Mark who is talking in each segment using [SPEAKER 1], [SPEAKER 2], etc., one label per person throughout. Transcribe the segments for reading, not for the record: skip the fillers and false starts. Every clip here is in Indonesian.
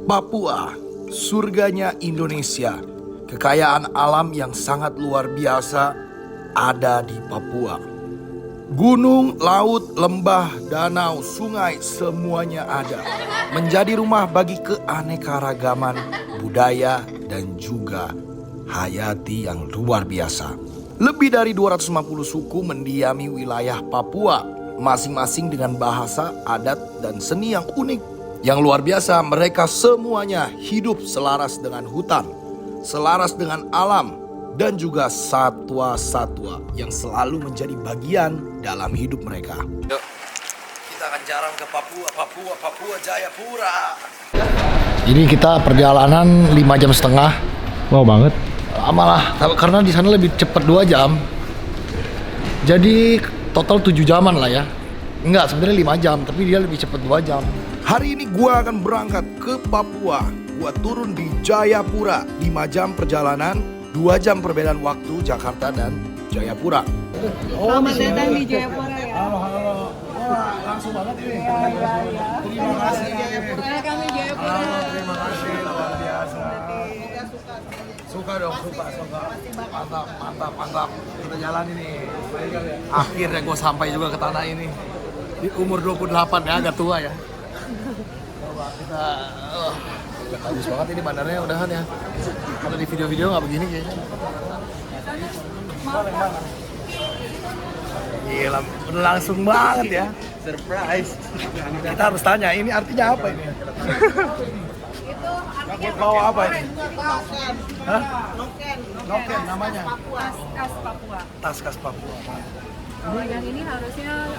[SPEAKER 1] Papua, surganya Indonesia. Kekayaan alam yang sangat luar biasa ada di Papua. Gunung, laut, lembah, danau, sungai, semuanya ada. Menjadi rumah bagi keanekaragaman budaya dan juga hayati yang luar biasa. Lebih dari 250 suku mendiami wilayah Papua, masing-masing dengan bahasa, adat, dan seni yang unik. Yang luar biasa, mereka semuanya hidup selaras dengan hutan, selaras dengan alam, dan juga satwa-satwa yang selalu menjadi bagian dalam hidup mereka. Yuk, kita akan jalan ke Papua, Jayapura. Ini kita perjalanan 5 jam setengah.
[SPEAKER 2] Wow banget.
[SPEAKER 1] Lama lah, karena di sana lebih cepat 2 jam. Jadi total 7 jaman lah ya. Enggak, sebenarnya 5 jam, tapi dia lebih cepat 2 jam. Hari ini gua akan berangkat ke Papua. Gua turun di Jayapura. 5 jam perjalanan, 2 jam perbedaan waktu Jakarta dan Jayapura.
[SPEAKER 3] Selamat datang di Jayapura ya.
[SPEAKER 1] Halo. Wah, langsung banget ini.
[SPEAKER 3] Iya.
[SPEAKER 1] Terima kasih.
[SPEAKER 3] Welcome di Jayapura.
[SPEAKER 1] Terima kasih, luar biasa. Suka dong, suka. Mantap. Kita jalan ini. Akhirnya gue sampai juga ke tanah ini. Di umur 28 ya, agak tua ya. Coba kita, bagus banget ini bandarnya udahan ya. Kalau di video-video nggak begini kayaknya. Gila, udah langsung banget ya. Surprise. Kita harus tanya, ini artinya apa ini?
[SPEAKER 3] Itu artinya
[SPEAKER 1] Bawa apa ini?
[SPEAKER 3] Noken.
[SPEAKER 1] Hah?
[SPEAKER 3] Noken.
[SPEAKER 1] Noken namanya?
[SPEAKER 3] Tas Papua.
[SPEAKER 1] Tas khas Papua.
[SPEAKER 3] Kalau yang ini harusnya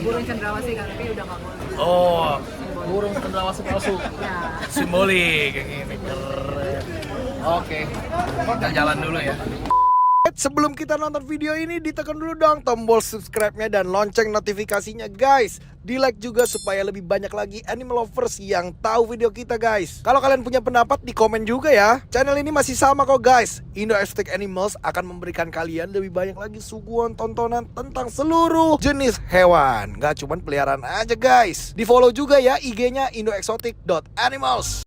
[SPEAKER 3] burung cendrawasih kan, tapi udah nggak boleh.
[SPEAKER 1] Oh, burung cendrawasih palsu.
[SPEAKER 3] Ya.
[SPEAKER 1] Simbolik yang ini, keren. Oke, kita jalan dulu ya. Sebelum kita nonton video ini, ditekan dulu dong tombol subscribe-nya dan lonceng notifikasinya guys. Di like juga supaya lebih banyak lagi animal lovers yang tahu video kita guys. Kalau kalian punya pendapat, di komen juga ya. Channel ini masih sama kok guys. Indo Exotic Animals akan memberikan kalian lebih banyak lagi suguhan tontonan tentang seluruh jenis hewan. Gak cuman peliharaan aja guys. Di follow juga ya IG-nya indoexotic.animals.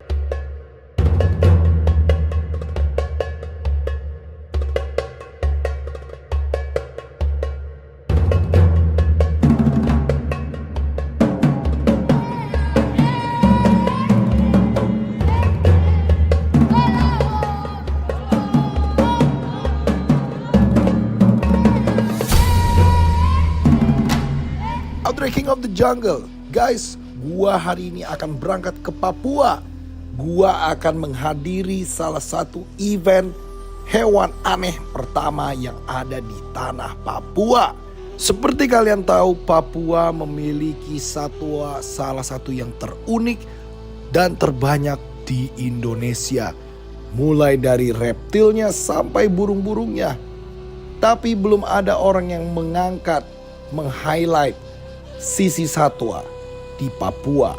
[SPEAKER 1] King of the Jungle. Guys, gua hari ini akan berangkat ke Papua. Gua akan menghadiri salah satu event hewan aneh pertama yang ada di tanah Papua. Seperti kalian tahu, Papua memiliki satwa salah satu yang terunik dan terbanyak di Indonesia. Mulai dari reptilnya sampai burung-burungnya. Tapi belum ada orang yang mengangkat, meng-highlight sisi satwa di Papua.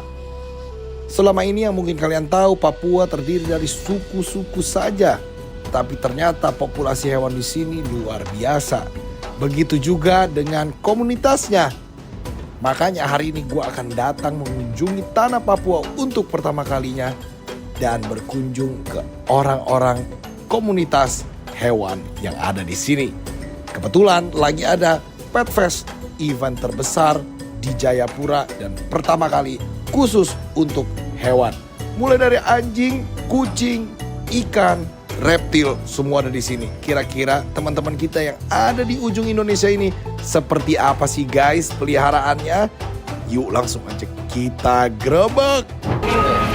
[SPEAKER 1] Selama ini yang mungkin kalian tahu, Papua terdiri dari suku-suku saja, tapi ternyata populasi hewan di sini luar biasa. Begitu juga dengan komunitasnya. Makanya hari ini gue akan datang mengunjungi tanah Papua untuk pertama kalinya dan berkunjung ke orang-orang komunitas hewan yang ada di sini. Kebetulan lagi ada Pet Fest, event terbesar di Jayapura dan pertama kali khusus untuk hewan. Mulai dari anjing, kucing, ikan, reptil, semua ada di sini. Kira-kira teman-teman kita yang ada di ujung Indonesia ini seperti apa sih guys peliharaannya? Yuk langsung aja kita grebek.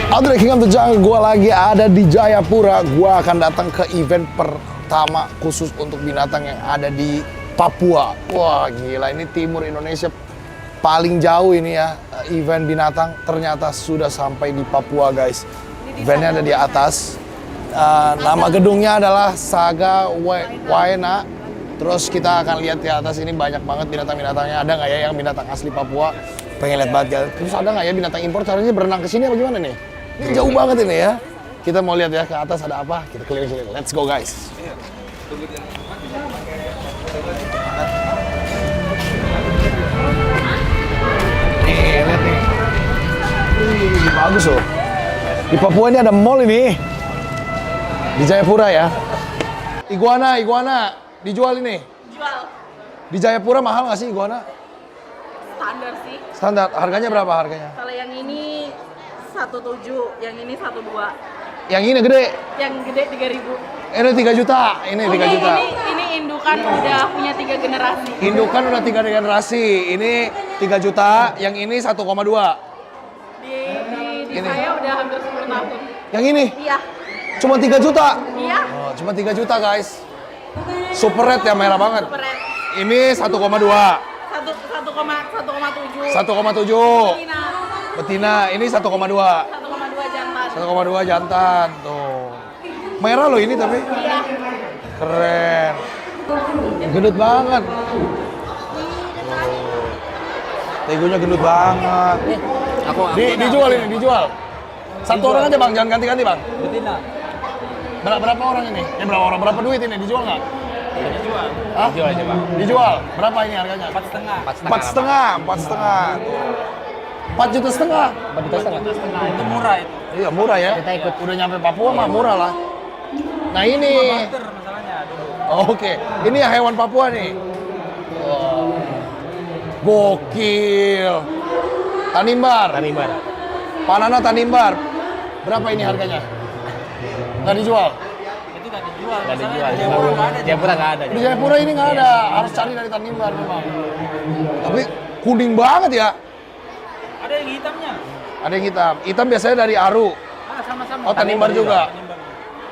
[SPEAKER 1] Andre King of the Jungle, gue lagi ada di Jayapura. Gue akan datang ke event pertama khusus untuk binatang yang ada di Papua. Wah gila, ini timur Indonesia. Paling jauh ini ya, event binatang ternyata sudah sampai di Papua guys. Eventnya ada di atas. Nama gedungnya adalah Saga Waena. Terus kita akan lihat di atas ini banyak banget binatang-binatangnya. Ada nggak ya yang binatang asli Papua? Pengen lihat banget guys. Terus ada nggak ya binatang impor? Caranya berenang ke sini apa gimana nih? Ini jauh banget ini ya. Kita mau lihat ya ke atas ada apa. Kita keliling-keliling. Let's go guys. Nih, lihat nih. Bagus loh. Di Papua ini ada mall ini. Di Jayapura ya. Iguana dijual ini.
[SPEAKER 3] Jual.
[SPEAKER 1] Di Jayapura mahal nggak sih iguana?
[SPEAKER 3] Standar sih.
[SPEAKER 1] Standar. Harganya berapa harganya?
[SPEAKER 3] Kalau yang ini 1,7, yang ini 1,2.
[SPEAKER 1] Yang ini gede.
[SPEAKER 3] Yang gede 3.000.
[SPEAKER 1] Ini 3 juta. Ini 3 juta.
[SPEAKER 3] Ini indukan udah punya 3 generasi.
[SPEAKER 1] Indukan udah 3 generasi. Ini 3 juta. Yang ini 1,2.
[SPEAKER 3] Di
[SPEAKER 1] Ini.
[SPEAKER 3] saya udah hampir 10 tahun.
[SPEAKER 1] Yang ini
[SPEAKER 3] Iya.
[SPEAKER 1] cuma 3 juta.
[SPEAKER 3] Iya.
[SPEAKER 1] Oh, cuma 3 juta guys. Super red ya, merah banget.
[SPEAKER 3] Super red.
[SPEAKER 1] Ini 1,2.
[SPEAKER 3] 1,7.
[SPEAKER 1] 1,7.
[SPEAKER 3] Betina.
[SPEAKER 1] Betina, ini 1,2.
[SPEAKER 3] 1,2 jantan.
[SPEAKER 1] 1,2 jantan tuh. Merah loh ini tapi.
[SPEAKER 3] Iya.
[SPEAKER 1] Keren. Gendut banget. Tegonya gendut banget. Dijual ini, dijual. Satu orang aja bang, jangan ganti-ganti bang.
[SPEAKER 2] Betina.
[SPEAKER 1] Berapa orang ini? Berapa orang? Berapa duit ini? Dijual nggak?
[SPEAKER 2] Dijual.
[SPEAKER 1] Hah?
[SPEAKER 2] Dijual aja bang.
[SPEAKER 1] Dijual. Berapa ini harganya?
[SPEAKER 2] 4,5.
[SPEAKER 1] 4,5. 4 juta setengah.
[SPEAKER 2] 4 juta setengah. Itu murah itu.
[SPEAKER 1] Iya murah ya.
[SPEAKER 2] Kita ikut.
[SPEAKER 1] Udah nyampe Papua mah murah lah. Nah ini.
[SPEAKER 2] Barter masalahnya dulu.
[SPEAKER 1] Oke. Ini ya hewan Papua nih. Wow. Gokil. Tanimbar. Panana Tanimbar. Berapa ini harganya? Nggak dijual?
[SPEAKER 2] Itu nggak dijual.
[SPEAKER 4] Nggak dijual.
[SPEAKER 2] Di Jayapura nggak ada.
[SPEAKER 4] Jayapura nggak ada.
[SPEAKER 1] Di Jayapura ini nggak ada. Harus cari dari Tanimbar memang. Tapi kuning banget ya.
[SPEAKER 2] Ada yang hitamnya.
[SPEAKER 1] Ada yang hitam. Hitam biasanya dari Aru.
[SPEAKER 2] Sama-sama.
[SPEAKER 1] Oh, Tanimbar juga.
[SPEAKER 2] Tanimbar.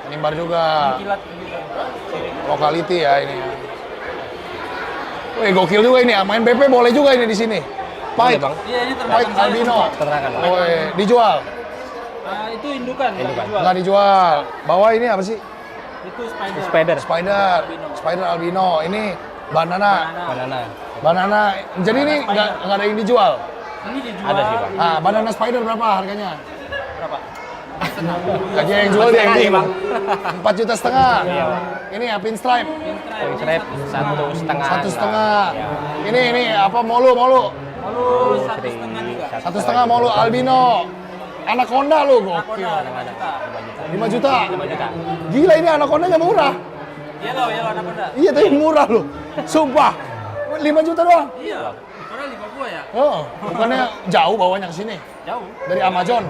[SPEAKER 1] Tanimbar juga.
[SPEAKER 2] Kilat juga.
[SPEAKER 1] Lokality ya ini ya. Wih, gokil juga ini ya. Main BP boleh juga ini di sini. Pahit,
[SPEAKER 4] Bang.
[SPEAKER 2] Iya, ini
[SPEAKER 1] Pahit
[SPEAKER 2] ternakan
[SPEAKER 1] albino.
[SPEAKER 4] Ternakan.
[SPEAKER 1] Wih, dijual.
[SPEAKER 2] Itu indukan. Nggak dijual.
[SPEAKER 1] Nggak dijual. Bawah ini apa sih?
[SPEAKER 2] Itu spider.
[SPEAKER 4] Spider.
[SPEAKER 1] Spider albino. Ini banana.
[SPEAKER 4] Banana.
[SPEAKER 1] Banana. Jadi ini nggak ada yang dijual.
[SPEAKER 2] Ini dijual.
[SPEAKER 4] Ada sih, Bang.
[SPEAKER 1] Ah, banana spider berapa harganya?
[SPEAKER 2] Berapa?
[SPEAKER 1] Aja yang jual dia yang
[SPEAKER 4] Setengah,
[SPEAKER 1] beli.
[SPEAKER 4] Bang.
[SPEAKER 1] 4 juta setengah.
[SPEAKER 4] Iya, Bang.
[SPEAKER 1] Ini ya pinstripe.
[SPEAKER 4] Pinstripe 1,5.
[SPEAKER 1] 1,5.
[SPEAKER 4] Iya.
[SPEAKER 1] Ini apa molu.
[SPEAKER 2] Lalu 1,5 juga.
[SPEAKER 1] 1,5 molu albino. Anaconda lu gokil.
[SPEAKER 2] Anaconda
[SPEAKER 1] 5 juta.
[SPEAKER 4] 5 juta.
[SPEAKER 1] Gila ini anakondanya murah.
[SPEAKER 2] Yellow anaconda.
[SPEAKER 1] Iya tapi murah loh. Sumpah. 5 juta doang.
[SPEAKER 2] Iya. Padahal di Papua ya.
[SPEAKER 1] Oh, bukannya jauh bawanya ke sini.
[SPEAKER 2] Jauh.
[SPEAKER 1] Dari Amazon.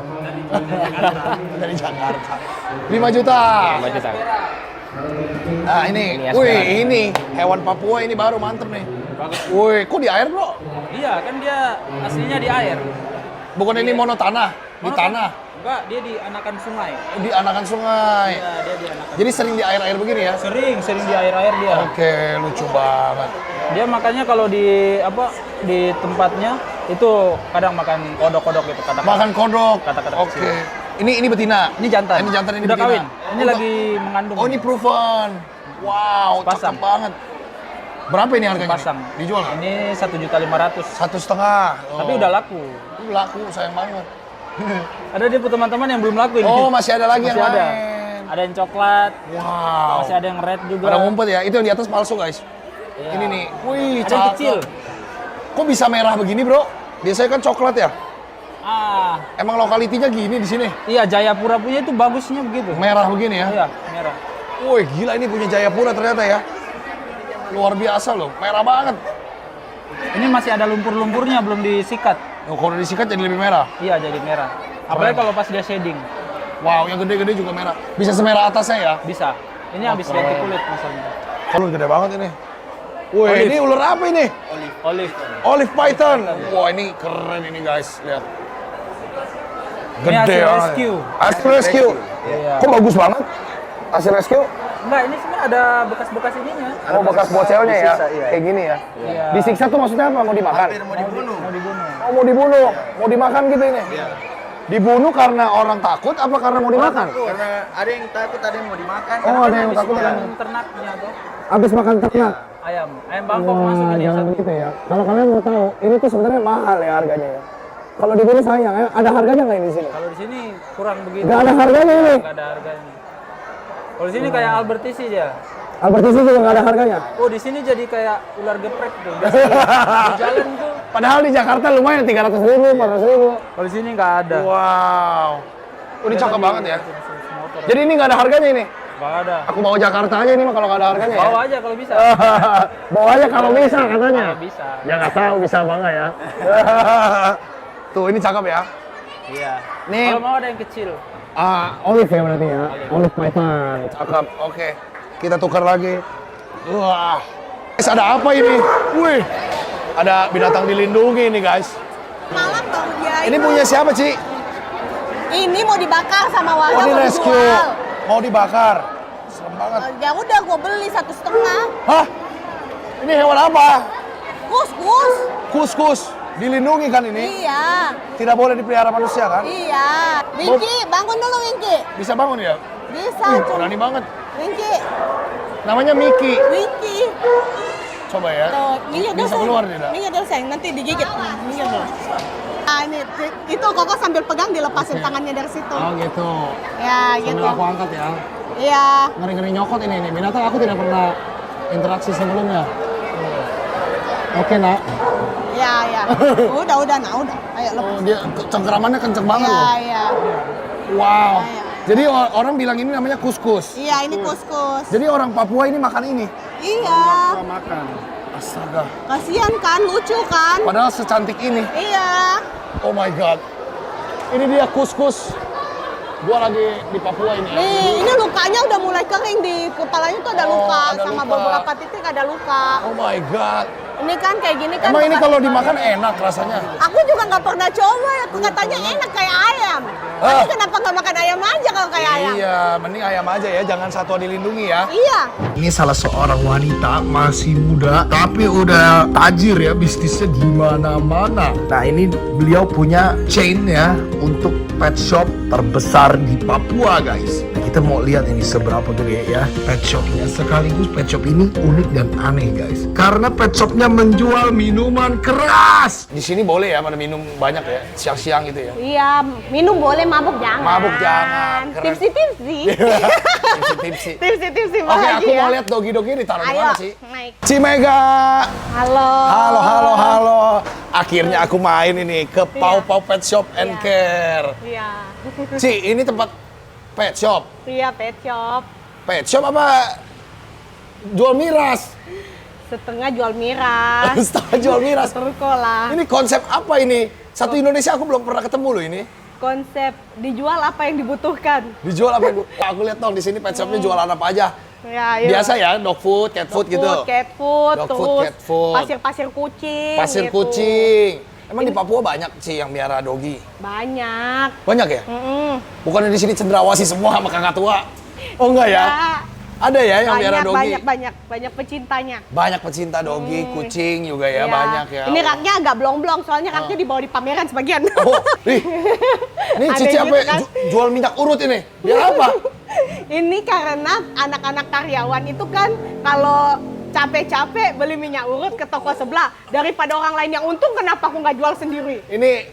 [SPEAKER 1] Dari Jakarta. 5 juta.
[SPEAKER 4] 5 juta.
[SPEAKER 1] Nah ini,
[SPEAKER 4] Ini
[SPEAKER 1] wih
[SPEAKER 4] Aspera.
[SPEAKER 1] ini hewan Papua ini baru mantep nih. Wih, kok di air bro?
[SPEAKER 2] Iya, kan dia aslinya di air.
[SPEAKER 1] Bukan ini monotanah, di tanah,
[SPEAKER 2] Enggak, dia di anakan sungai.
[SPEAKER 1] di anakan sungai.
[SPEAKER 2] Iya, dia di anakan.
[SPEAKER 1] Jadi sering di air-air begini ya?
[SPEAKER 2] Sering di air-air dia.
[SPEAKER 1] Oke, lucu banget.
[SPEAKER 2] Dia makanya kalau di di tempatnya itu kadang makan kodok-kodok gitu kata.
[SPEAKER 1] Makan kodok.
[SPEAKER 2] Kata-kata
[SPEAKER 1] Oke. Ini betina.
[SPEAKER 2] Ini jantan.
[SPEAKER 1] Ini jantan, ini
[SPEAKER 2] udah
[SPEAKER 1] betina.
[SPEAKER 2] kawin. Ini
[SPEAKER 1] Oh,
[SPEAKER 2] lagi mengandung.
[SPEAKER 1] Oh, ini proven. Wow,
[SPEAKER 2] Pasang.
[SPEAKER 1] cakep banget. Berapa ini harganya?
[SPEAKER 2] pasang.
[SPEAKER 1] nih? Dijual nggak?
[SPEAKER 2] Ini 1.500.000.
[SPEAKER 1] 1,5. Oh.
[SPEAKER 2] Tapi udah laku.
[SPEAKER 1] Laku, sayang banget.
[SPEAKER 2] Ada dia teman-teman yang belum laku ini.
[SPEAKER 1] Oh, masih ada lagi
[SPEAKER 2] Masih
[SPEAKER 1] yang
[SPEAKER 2] ada.
[SPEAKER 1] lain.
[SPEAKER 2] Ada yang coklat,
[SPEAKER 1] Wow.
[SPEAKER 2] masih ada yang red juga.
[SPEAKER 1] Ada ngumpet ya? Itu yang di atas palsu guys.
[SPEAKER 2] Iya.
[SPEAKER 1] Ini nih. Wih,
[SPEAKER 2] Ada yang kecil.
[SPEAKER 1] Kok bisa merah begini bro? Biasanya kan coklat ya?
[SPEAKER 2] Ah,
[SPEAKER 1] Emang lokalitinya gini di sini?
[SPEAKER 2] iya Jayapura punya itu bagusnya begitu.
[SPEAKER 1] Merah begini ya?
[SPEAKER 2] Iya, merah.
[SPEAKER 1] Wih, gila ini punya Jayapura ternyata ya. Luar biasa loh, merah banget.
[SPEAKER 2] Ini masih ada lumpur-lumpurnya belum disikat.
[SPEAKER 1] Oh, kalau disikat jadi lebih merah.
[SPEAKER 2] Iya, jadi merah. Apalagi kalau pas dia shading.
[SPEAKER 1] Wow, yang gede-gede juga merah. Bisa semerah atasnya ya?
[SPEAKER 2] Bisa. Ini habis
[SPEAKER 1] keren.
[SPEAKER 2] ganti kulit misalnya.
[SPEAKER 1] Kalau gede banget ini. Wih,
[SPEAKER 2] Olive.
[SPEAKER 1] ini ular apa ini?
[SPEAKER 2] Olive.
[SPEAKER 1] Olive python. Wah, ini keren ini guys, lihat.
[SPEAKER 2] Ini hasil
[SPEAKER 1] banget.
[SPEAKER 2] rescue.
[SPEAKER 1] Hasil rescue.
[SPEAKER 2] Iya.
[SPEAKER 1] Kok bagus banget? Hasil rescue?
[SPEAKER 2] Enggak, ini sebenarnya ada bekas-bekas ininya.
[SPEAKER 1] Oh, bekas bocelnya ya?
[SPEAKER 4] iya.
[SPEAKER 1] Kayak gini ya?
[SPEAKER 2] Iya.
[SPEAKER 1] Disiksa tuh maksudnya apa? Mau dimakan?
[SPEAKER 2] Mau dibunuh.
[SPEAKER 1] Oh, mau dibunuh? Mau dimakan gitu ini? Dibunuh karena orang takut apa karena mau dimakan?
[SPEAKER 5] Karena ada yang takut, ada yang mau dimakan.
[SPEAKER 1] Oh, ada yang takut
[SPEAKER 2] Makan
[SPEAKER 1] kan?
[SPEAKER 2] ternaknya tuh.
[SPEAKER 1] Habis makan ternak?
[SPEAKER 2] Ayam Bangkok masuk ini
[SPEAKER 1] jangan
[SPEAKER 2] satu.
[SPEAKER 1] begitu ya. Kalau kalian mau tahu, ini tuh sebenarnya mahal ya harganya ya. Kalau dibunuh sayang ya. Ada harganya nggak ini di sini?
[SPEAKER 2] Kalau di sini kurang begitu.
[SPEAKER 1] Nggak ada harganya ini.
[SPEAKER 2] Nggak ada harganya. Kalau di sini kayak Albertisi aja.
[SPEAKER 1] Albertisi juga nggak ada harganya.
[SPEAKER 2] Oh, di sini jadi kayak ular geprek tuh. Di jalan tuh.
[SPEAKER 1] Padahal di Jakarta lumayan 300.000, 400.000.
[SPEAKER 2] Kalau di sini nggak ada.
[SPEAKER 1] Wow.
[SPEAKER 4] Ini cakep banget ya.
[SPEAKER 2] Motor.
[SPEAKER 4] Jadi ini nggak ada harganya ini.
[SPEAKER 2] Nggak ada.
[SPEAKER 4] Aku bawa Jakarta aja ini mah kalau nggak ada harganya.
[SPEAKER 2] Bawa
[SPEAKER 4] Ya?
[SPEAKER 2] aja kalau bisa.
[SPEAKER 4] Bawa aja kalau bisa katanya.
[SPEAKER 2] Kalau bisa.
[SPEAKER 4] Ya nggak tahu bisa apa nggak ya. Tuh ini cakep ya.
[SPEAKER 2] Iya.
[SPEAKER 4] Nih.
[SPEAKER 2] Kalau mau ada yang kecil.
[SPEAKER 4] Olive ya berarti ya. Olive Python. Cakep. Oke. Kita tukar lagi. Wah. Guys, ada apa ini? Wih. Ada binatang dilindungi ini guys.
[SPEAKER 6] Malam bang dia.
[SPEAKER 4] Ini punya siapa Ci?
[SPEAKER 6] Ini mau dibakar sama warga
[SPEAKER 4] Oh di
[SPEAKER 6] mau
[SPEAKER 4] rescue.
[SPEAKER 6] dijual.
[SPEAKER 4] Mau dibakar. Serem banget.
[SPEAKER 6] Ya udah gua beli 1,5.
[SPEAKER 4] Hah? Ini hewan apa?
[SPEAKER 6] Kus.
[SPEAKER 4] Kus-kus. Dilindungi kan ini?
[SPEAKER 6] Iya.
[SPEAKER 4] Tidak boleh dipelihara manusia kan?
[SPEAKER 6] Iya. Winky, bangun dulu Winky.
[SPEAKER 4] Bisa bangun ya?
[SPEAKER 6] Bisa.
[SPEAKER 4] Berani banget.
[SPEAKER 6] Winky.
[SPEAKER 4] Namanya Miki.
[SPEAKER 6] Winky.
[SPEAKER 4] Coba ya.
[SPEAKER 6] Tuh, minyak dulu.
[SPEAKER 4] Bisa
[SPEAKER 6] sayang.
[SPEAKER 4] keluar tidak?
[SPEAKER 6] Minyak dulu sayang, nanti digigit. Minyak dulu. Ah, ini itu Koko sambil pegang dilepasin tangannya dari situ.
[SPEAKER 4] Oh gitu.
[SPEAKER 6] Ya, gitu.
[SPEAKER 4] Sambil aku angkat ya.
[SPEAKER 6] Iya.
[SPEAKER 4] Ngeri-ngeri nyokot ini. Binatang aku tidak pernah interaksi sebelumnya. Oke nak.
[SPEAKER 6] Ya. Udah, nah udah. Ayo lepas.
[SPEAKER 4] Oh, dia cengkeramannya kenceng banget loh.
[SPEAKER 6] Iya.
[SPEAKER 4] Wow.
[SPEAKER 6] Iya.
[SPEAKER 4] Jadi orang bilang ini namanya kus-kus.
[SPEAKER 6] Iya, ini kus-kus.
[SPEAKER 4] Jadi orang Papua ini makan ini.
[SPEAKER 6] Iya.
[SPEAKER 4] Makan. Astaga.
[SPEAKER 6] Kasihan kan, lucu kan?
[SPEAKER 4] Padahal secantik ini.
[SPEAKER 6] Iya.
[SPEAKER 4] Oh my god. Ini dia kus-kus. Gua lagi di Papua ini.
[SPEAKER 6] Nih, ini lukanya udah mulai kering di kepalanya tuh ada
[SPEAKER 4] Oh,
[SPEAKER 6] luka
[SPEAKER 4] ada
[SPEAKER 6] sama
[SPEAKER 4] luka.
[SPEAKER 6] beberapa titik ada luka.
[SPEAKER 4] Oh my god.
[SPEAKER 6] Ini kan kayak gini kan.
[SPEAKER 4] Emang ini
[SPEAKER 6] bekas-
[SPEAKER 4] kalau dimakan enak rasanya?
[SPEAKER 6] Aku juga nggak pernah coba. Katanya enak kayak ayam.
[SPEAKER 4] Ah.
[SPEAKER 6] Tapi kenapa nggak makan ayam aja kalau kayak ayam?
[SPEAKER 4] Iya, mending ayam aja ya, jangan satwa dilindungi ya.
[SPEAKER 6] Iya.
[SPEAKER 1] Ini salah seorang wanita masih muda tapi udah tajir ya, bisnisnya di mana-mana. Nah, ini beliau punya chain ya untuk pet shop terbesar di Papua, guys. Nah, kita mau lihat ini seberapa gede ya pet shopnya. Sekaligus pet shop ini unik dan aneh, guys. Karena pet shopnya menjual minuman keras.
[SPEAKER 4] Di sini boleh ya, pada minum banyak ya, siang-siang gitu ya.
[SPEAKER 6] Iya, minum boleh, mabuk jangan.
[SPEAKER 4] Mabuk jangan. Keren.
[SPEAKER 6] Tipsi-tipsi.
[SPEAKER 4] Tipsi-tipsi.
[SPEAKER 6] Tipsi-tipsi
[SPEAKER 4] Oke, aku
[SPEAKER 6] bahagia.
[SPEAKER 4] mau lihat dogi-dogi ditaruh di
[SPEAKER 6] Ayo,
[SPEAKER 4] mana sih?
[SPEAKER 6] naik.
[SPEAKER 4] Ci Mega.
[SPEAKER 6] Halo.
[SPEAKER 4] Halo. Akhirnya aku main ini ke Pau Pau Pet Shop and Care.
[SPEAKER 6] Iya.
[SPEAKER 4] Ci, ini tempat pet shop.
[SPEAKER 6] Iya, pet shop.
[SPEAKER 4] Pet shop apa? Jual miras.
[SPEAKER 6] Setengah jual miras.
[SPEAKER 4] Setengah jual miras.
[SPEAKER 6] Turko lah.
[SPEAKER 4] Ini konsep apa ini? Satu Indonesia aku belum pernah ketemu loh ini.
[SPEAKER 6] Konsep dijual apa yang dibutuhkan.
[SPEAKER 4] Dijual apa? Aku lihat dong di sini pet shopnya jualan apa aja.
[SPEAKER 6] Ya, iya.
[SPEAKER 4] Biasa ya, dog food, cat food gitu.
[SPEAKER 6] Cat food,
[SPEAKER 4] Dog food,
[SPEAKER 6] terus
[SPEAKER 4] cat food.
[SPEAKER 6] pasir-pasir kucing.
[SPEAKER 4] Pasir
[SPEAKER 6] gitu.
[SPEAKER 4] kucing. Emang di Papua banyak sih yang miara dogi?
[SPEAKER 6] Banyak.
[SPEAKER 4] Banyak ya? Bukannya di sini cendrawasih semua sama kakak tua? Oh enggak ya?
[SPEAKER 6] Ya,
[SPEAKER 4] Ada ya yang miara dogi?
[SPEAKER 6] banyak pecintanya.
[SPEAKER 4] Banyak pecinta dogi, kucing juga ya,
[SPEAKER 6] Iya.
[SPEAKER 4] banyak ya.
[SPEAKER 6] Ini raknya agak blong-blong, soalnya raknya dibawa di pameran sebagian.
[SPEAKER 4] Oh, nih. Nih
[SPEAKER 6] Ada
[SPEAKER 4] Cici
[SPEAKER 6] gitu
[SPEAKER 4] apa?
[SPEAKER 6] kan?
[SPEAKER 4] Jual minyak urut ini. Biar apa?
[SPEAKER 6] Ini karena anak-anak karyawan itu kan kalau capek-capek beli minyak urut ke toko sebelah, daripada orang lain yang untung, kenapa aku nggak jual sendiri?
[SPEAKER 4] Ini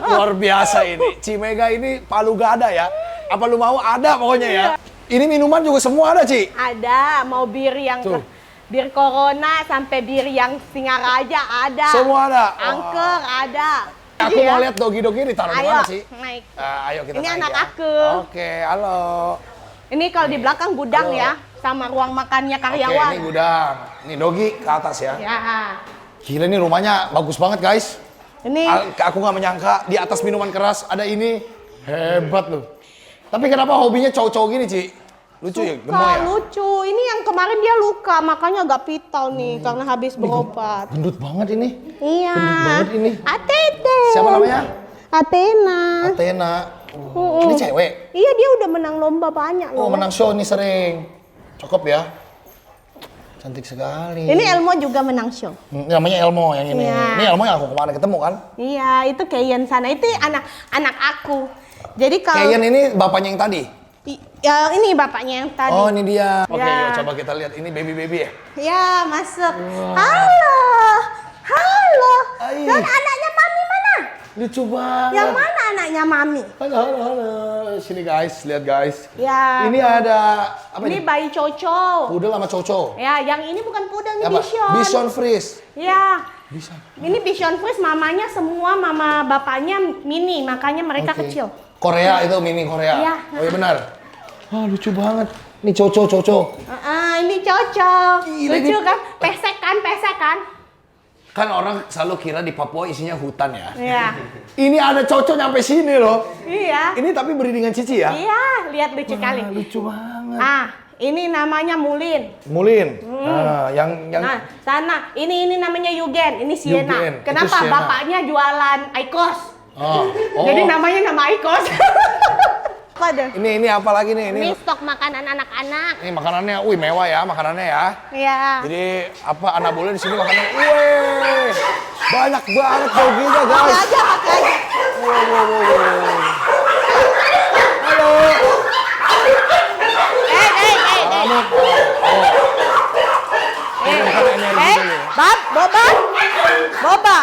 [SPEAKER 4] luar biasa ini. Cimega ini palu gada ya. Apa lu mau ada pokoknya ya. Ini minuman juga semua ada, Ci.
[SPEAKER 6] Ada, mau bir yang
[SPEAKER 4] Tuh.
[SPEAKER 6] bir Corona sampai bir yang Singaraja ada.
[SPEAKER 4] Semua ada.
[SPEAKER 6] Angker ada.
[SPEAKER 4] Aku
[SPEAKER 6] Iya.
[SPEAKER 4] mau lihat dogi-dogi ditaruh di
[SPEAKER 6] Ayo,
[SPEAKER 4] mana sih?
[SPEAKER 6] naik.
[SPEAKER 4] Ayo kita
[SPEAKER 6] Ini
[SPEAKER 4] naik
[SPEAKER 6] anak
[SPEAKER 4] ya.
[SPEAKER 6] aku.
[SPEAKER 4] Oke, halo.
[SPEAKER 6] Ini kalau di belakang gudang
[SPEAKER 4] Halo.
[SPEAKER 6] ya, sama ruang makannya
[SPEAKER 4] Oke,
[SPEAKER 6] karyawan.
[SPEAKER 4] ini gudang. Ini dogi ke atas ya.
[SPEAKER 6] Ya.
[SPEAKER 4] Gila nih rumahnya bagus banget, guys.
[SPEAKER 6] Ini
[SPEAKER 4] Aku nggak menyangka di atas minuman keras ada ini. Hebat loh. Tapi kenapa hobinya cowok-cowok gini, Ci? Lucu ya? Gemoy ya?
[SPEAKER 6] lucu. Ini yang kemarin dia luka, makanya agak vital nih karena habis berobat.
[SPEAKER 4] Gendut banget ini.
[SPEAKER 6] Iya.
[SPEAKER 4] Gendut banget ini.
[SPEAKER 6] Atete.
[SPEAKER 4] Siapa namanya?
[SPEAKER 6] Athena.
[SPEAKER 4] Athena. Ini cewek?
[SPEAKER 6] Iya, dia udah menang lomba banyak
[SPEAKER 4] Oh,
[SPEAKER 6] loh.
[SPEAKER 4] menang show nih sering. Cakep ya. Cantik sekali.
[SPEAKER 6] Ini Elmo juga menang show.
[SPEAKER 4] Namanya Elmo yang ini.
[SPEAKER 6] Iya.
[SPEAKER 4] Ini Elmo yang aku kemarin ketemu kan?
[SPEAKER 6] Iya, itu Kayan sana. Itu anak aku. Jadi kalau
[SPEAKER 4] Kayan ini bapaknya yang tadi?
[SPEAKER 6] ya ini bapaknya yang tadi.
[SPEAKER 4] Oh, ini dia. Oke,
[SPEAKER 6] Ya.
[SPEAKER 4] yuk coba kita lihat. Ini baby-baby ya?
[SPEAKER 6] Ya, masuk. Halo. Halo.
[SPEAKER 4] Hai.
[SPEAKER 6] Dan anaknya Mami mana?
[SPEAKER 4] Lucu banget.
[SPEAKER 6] Yang mana anaknya Mami?
[SPEAKER 4] Halo. Sini guys, lihat guys.
[SPEAKER 6] Ya.
[SPEAKER 4] Ini ada apa
[SPEAKER 6] Ini
[SPEAKER 4] ini?
[SPEAKER 6] bayi Coco.
[SPEAKER 4] Pudel sama Coco.
[SPEAKER 6] Ya, yang ini bukan pudel, ini
[SPEAKER 4] Apa?
[SPEAKER 6] Bichon.
[SPEAKER 4] Bichon Frise.
[SPEAKER 6] Ya.
[SPEAKER 4] Bisa.
[SPEAKER 6] Ini Bichon Frise, mamanya semua mama bapaknya mini, makanya mereka
[SPEAKER 4] Oke.
[SPEAKER 6] kecil.
[SPEAKER 4] Korea itu, mimi Korea.
[SPEAKER 6] Iya.
[SPEAKER 4] Oh iya benar. Wah, lucu banget. Ini Coco.
[SPEAKER 6] Ini cocok.
[SPEAKER 4] Gila,
[SPEAKER 6] Lucu
[SPEAKER 4] ini-
[SPEAKER 6] kan? Pesek kan?
[SPEAKER 4] Kan orang selalu kira di Papua isinya hutan ya.
[SPEAKER 6] Iya.
[SPEAKER 4] Ini ada Coco nyampe sini loh.
[SPEAKER 6] Iya.
[SPEAKER 4] Ini tapi beriringan Cici ya?
[SPEAKER 6] Iya, lihat lucu kali.
[SPEAKER 4] Lucu banget.
[SPEAKER 6] Ini namanya Mulin.
[SPEAKER 4] Mulin. Nah, yang
[SPEAKER 6] Nah, sana. Ini namanya Yugen. Ini Siena.
[SPEAKER 4] Yugen. Itu
[SPEAKER 6] Kenapa?
[SPEAKER 4] Siena.
[SPEAKER 6] Bapaknya jualan Aikos.
[SPEAKER 4] Oh.
[SPEAKER 6] Jadi namanya nama Aikos. Apa deh?
[SPEAKER 4] Ini apa lagi nih?
[SPEAKER 6] Ini stok makanan anak-anak.
[SPEAKER 4] Ini makanannya, wih mewah ya makanannya ya.
[SPEAKER 6] Iya.
[SPEAKER 4] Jadi apa anak boleh di sini makannya, wih banyak banget kayak gitu guys.
[SPEAKER 6] Pakai aja.
[SPEAKER 4] Halo.
[SPEAKER 6] Boba.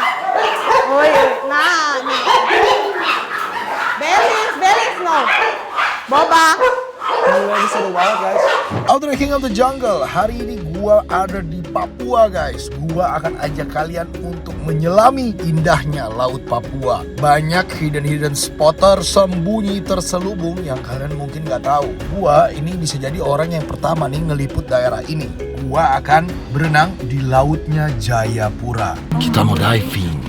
[SPEAKER 6] Oh iya. Nah. Belis no. Boba.
[SPEAKER 4] Ini seru banget guys.
[SPEAKER 1] Outdoor King of the Jungle, hari ini gua ada di Papua guys. Gua akan ajak kalian untuk menyelami indahnya Laut Papua. Banyak hidden spotter sembunyi terselubung yang kalian mungkin nggak tahu. Gua ini bisa jadi orang yang pertama nih ngeliput daerah ini. Gua akan berenang di lautnya Jayapura. Kita mau diving,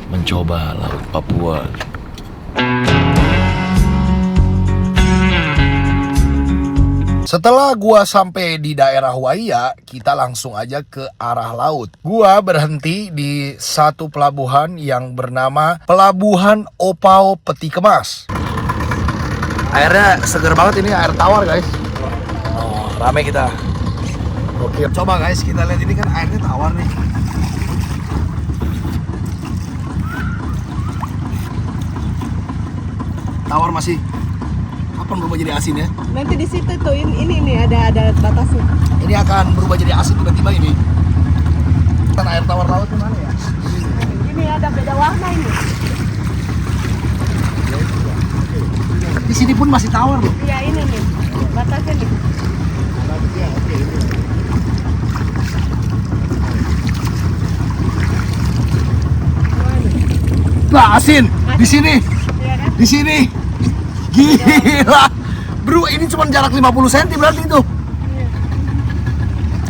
[SPEAKER 1] mencoba Laut Papua. Setelah gua sampai di daerah Waiya, kita langsung aja ke arah laut. Gua berhenti di satu pelabuhan yang bernama Pelabuhan Opao Peti Kemas. Airnya seger banget, ini air tawar guys. Oh, rame kita. Oke, coba guys kita lihat, ini kan airnya tawar nih. Tawar masih. Kapan berubah jadi asin ya?
[SPEAKER 6] Nanti di situ tuh ini ada batasnya.
[SPEAKER 1] Ini akan berubah jadi asin tiba-tiba ini. Kan air tawar laut di mana ya?
[SPEAKER 6] Ini ada beda warna ini.
[SPEAKER 1] Di sini pun masih tawar loh.
[SPEAKER 6] Iya ini nih. Batasnya nih.
[SPEAKER 1] Nah, asin di sini.
[SPEAKER 6] Iya kan?
[SPEAKER 1] Di sini. Gila. Bro, ini cuma jarak 50 cm berarti itu.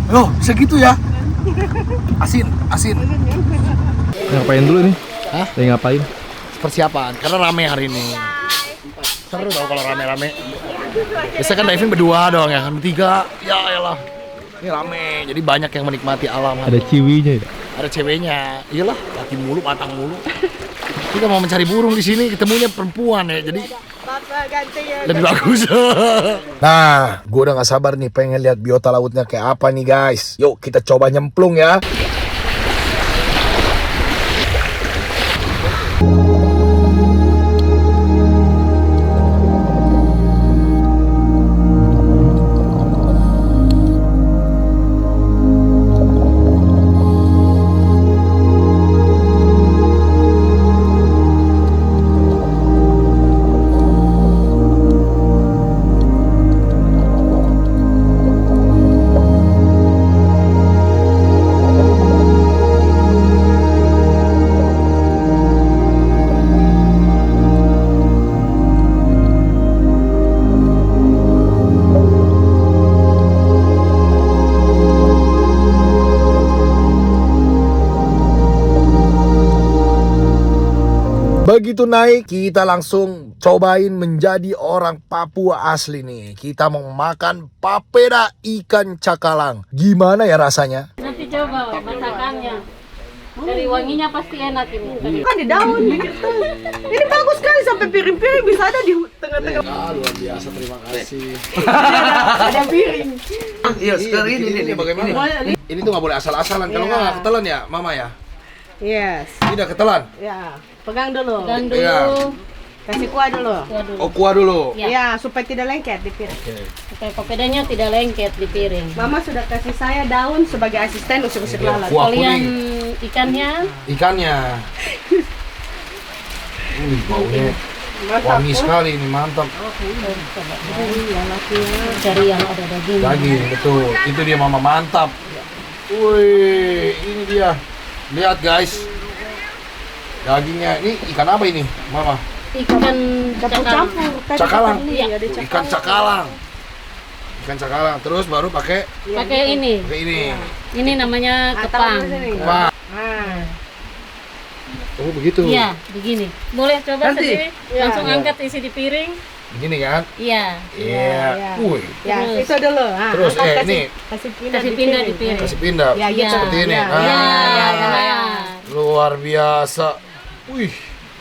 [SPEAKER 1] Loh, segitu ya? Asin.
[SPEAKER 7] Ngapain dulu nih?
[SPEAKER 1] Hah?
[SPEAKER 7] Lagi ngapain?
[SPEAKER 1] Persiapan, karena rame hari ini. Seru tau kalau rame-rame. Biasanya kan diving berdua dong ya, kan bertiga. Ya elah. Ini rame, jadi banyak yang menikmati alam.
[SPEAKER 7] Ada ciwinya ya?
[SPEAKER 1] Ada ceweknya. Iyalah, laki mulu, matang mulu. Kita mau mencari burung di sini, ketemunya perempuan ya. Jadi
[SPEAKER 6] Bapak ganteng ya.
[SPEAKER 1] lebih bagus. Nah, gue udah gak sabar nih pengen lihat biota lautnya kayak apa nih guys. Yuk kita coba nyemplung ya. Begitu naik, kita langsung cobain menjadi orang Papua asli nih. Kita mau makan papeda ikan cakalang. Gimana ya rasanya?
[SPEAKER 8] Nanti coba masakannya. Dari wanginya pasti enak ini.
[SPEAKER 6] Kan di daun gitu. Ini bagus sekali sampai piring-piring bisa ada di tengah-tengah.
[SPEAKER 1] Luar biasa, terima kasih.
[SPEAKER 6] Ada piring.
[SPEAKER 1] Iya, sekarang ini bagaimana? Ini tuh nggak boleh asal-asalan. Kalau nggak ketelan ya, Mama ya?
[SPEAKER 6] Yes.
[SPEAKER 1] Tidak ketelan.
[SPEAKER 6] Ya, pegang dulu.
[SPEAKER 8] Dan dulu.
[SPEAKER 1] Iya.
[SPEAKER 6] Kasih kuah dulu.
[SPEAKER 8] Kuah dulu.
[SPEAKER 1] Oh, kuah dulu.
[SPEAKER 8] Ya.
[SPEAKER 6] Ya, supaya tidak lengket di piring.
[SPEAKER 8] Supaya papedanya tidak lengket di piring.
[SPEAKER 6] Mama sudah kasih saya daun sebagai asisten usir-usir lalat.
[SPEAKER 1] Kuah
[SPEAKER 8] Kalian
[SPEAKER 1] kuning.
[SPEAKER 8] ikannya
[SPEAKER 1] Ikannya. Baunya
[SPEAKER 6] Mantap.
[SPEAKER 1] wangi sekali ini, mantap.
[SPEAKER 8] cari yang ada daging.
[SPEAKER 1] Daging, betul. Itu dia Mama, mantap. Wih, ini dia. Lihat guys. Dagingnya, ini ikan apa ini, Mama?
[SPEAKER 8] Ikan
[SPEAKER 6] Campur-campur. Tadi
[SPEAKER 4] Cakalang.
[SPEAKER 6] katanya, iya, ada
[SPEAKER 4] Ikan cakalang. Ikan cakalang. Terus baru pakai
[SPEAKER 8] pakai ini.
[SPEAKER 4] ini.
[SPEAKER 8] Ini namanya kepang.
[SPEAKER 4] Wah.
[SPEAKER 6] Nah,
[SPEAKER 4] Oh begitu.
[SPEAKER 8] Iya, begini. Boleh coba sendiri. Langsung
[SPEAKER 6] Iya.
[SPEAKER 8] angkat isi di piring.
[SPEAKER 4] Begini kan?
[SPEAKER 8] Iya.
[SPEAKER 4] Iya. Wih.
[SPEAKER 6] ya
[SPEAKER 8] Terus.
[SPEAKER 6] itu dulu. Nah,
[SPEAKER 4] Terus
[SPEAKER 6] angkat,
[SPEAKER 4] ini
[SPEAKER 6] kasih pindah,
[SPEAKER 8] Kasih pindah di piring.
[SPEAKER 4] kasih pindah.
[SPEAKER 6] Ya, gitu.
[SPEAKER 4] Seperti ini.
[SPEAKER 6] Ya,
[SPEAKER 4] Ah,
[SPEAKER 8] Iya, benar.
[SPEAKER 4] luar biasa. Wih.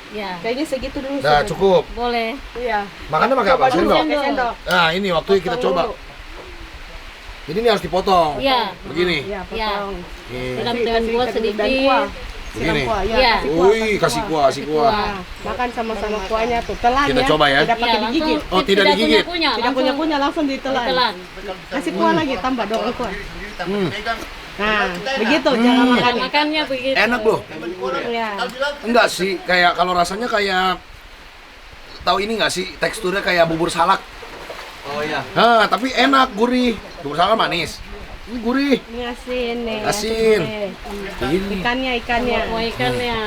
[SPEAKER 8] Iya.
[SPEAKER 6] Kayaknya segitu dulu.
[SPEAKER 4] Nah
[SPEAKER 6] sudah.
[SPEAKER 4] cukup.
[SPEAKER 8] Boleh.
[SPEAKER 6] Iya.
[SPEAKER 4] Makannya pakai apa?
[SPEAKER 6] Coba dulu
[SPEAKER 4] Sendok.
[SPEAKER 6] pakai sendok.
[SPEAKER 4] Nah ini waktu kita
[SPEAKER 6] Potong
[SPEAKER 4] coba.
[SPEAKER 6] dulu.
[SPEAKER 4] Jadi ini harus dipotong.
[SPEAKER 8] Iya.
[SPEAKER 4] Begini.
[SPEAKER 6] Iya,
[SPEAKER 8] Iya.
[SPEAKER 6] potong.
[SPEAKER 4] Oke.
[SPEAKER 8] Siram dengan kuah
[SPEAKER 6] dan
[SPEAKER 8] sedikit.
[SPEAKER 6] kuah. Siram
[SPEAKER 4] Begini.
[SPEAKER 6] kuah, ya.
[SPEAKER 8] Iya.
[SPEAKER 6] Kasih kuah,
[SPEAKER 4] Wih, kasih kuah, kasih kuah.
[SPEAKER 6] Nah, makan sama-sama kuahnya tuh. Telan
[SPEAKER 4] Kita
[SPEAKER 6] ya.
[SPEAKER 4] coba ya.
[SPEAKER 6] Tidak pakai
[SPEAKER 8] Iya, langsung.
[SPEAKER 6] digigit.
[SPEAKER 4] Oh, tidak digigit.
[SPEAKER 8] Kunyah-kunyah,
[SPEAKER 6] Tidak
[SPEAKER 8] langsung
[SPEAKER 6] punya-punya langsung ditelan.
[SPEAKER 8] ditelan.
[SPEAKER 6] Kasih kuah lagi, tambah dong kuah.
[SPEAKER 4] Hmm.
[SPEAKER 6] Nah, begitu cara makannya.
[SPEAKER 8] Makannya begitu.
[SPEAKER 4] Enak loh.
[SPEAKER 6] Ya.
[SPEAKER 4] Enggak sih, kayak kalau rasanya kayak tahu ini nggak sih teksturnya kayak bubur salak.
[SPEAKER 5] Oh iya.
[SPEAKER 4] Tapi enak, gurih. Bubur salak manis. Ini gurih.
[SPEAKER 6] Ini asin nih.
[SPEAKER 4] Asin.
[SPEAKER 6] nih.
[SPEAKER 4] Ini.
[SPEAKER 6] Ikannya.
[SPEAKER 8] Kuah ikannya.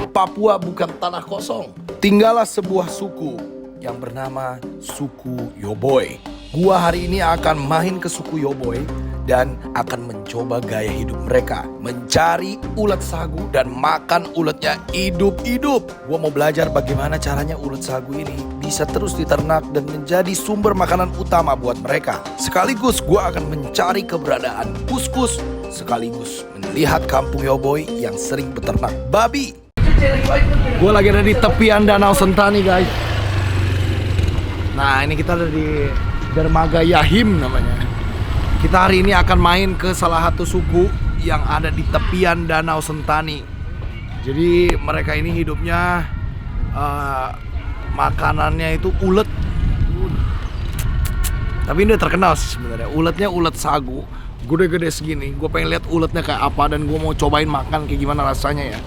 [SPEAKER 1] Papua bukan tanah kosong. Tinggallah sebuah suku yang bernama suku Yoboy. Gua hari ini akan main ke suku Yoboy dan akan mencoba gaya hidup mereka. Mencari ulet sagu dan makan uletnya hidup-hidup. Gua mau belajar bagaimana caranya ulet sagu ini bisa terus diternak dan menjadi sumber makanan utama buat mereka. Sekaligus gua akan mencari keberadaan kuskus sekaligus melihat kampung Yoboy yang sering beternak babi.
[SPEAKER 4] Gue lagi ada di tepian Danau Sentani, guys. Nah, ini kita ada di Dermaga Yahim namanya. Kita hari ini akan main ke salah satu suku yang ada di tepian Danau Sentani. Jadi mereka ini hidupnya makanannya itu ulet. Tapi ini udah terkenal sih sebenarnya. Uletnya ulet sagu, gede-gede segini. Gue pengen lihat uletnya kayak apa dan gue mau cobain makan kayak gimana rasanya ya.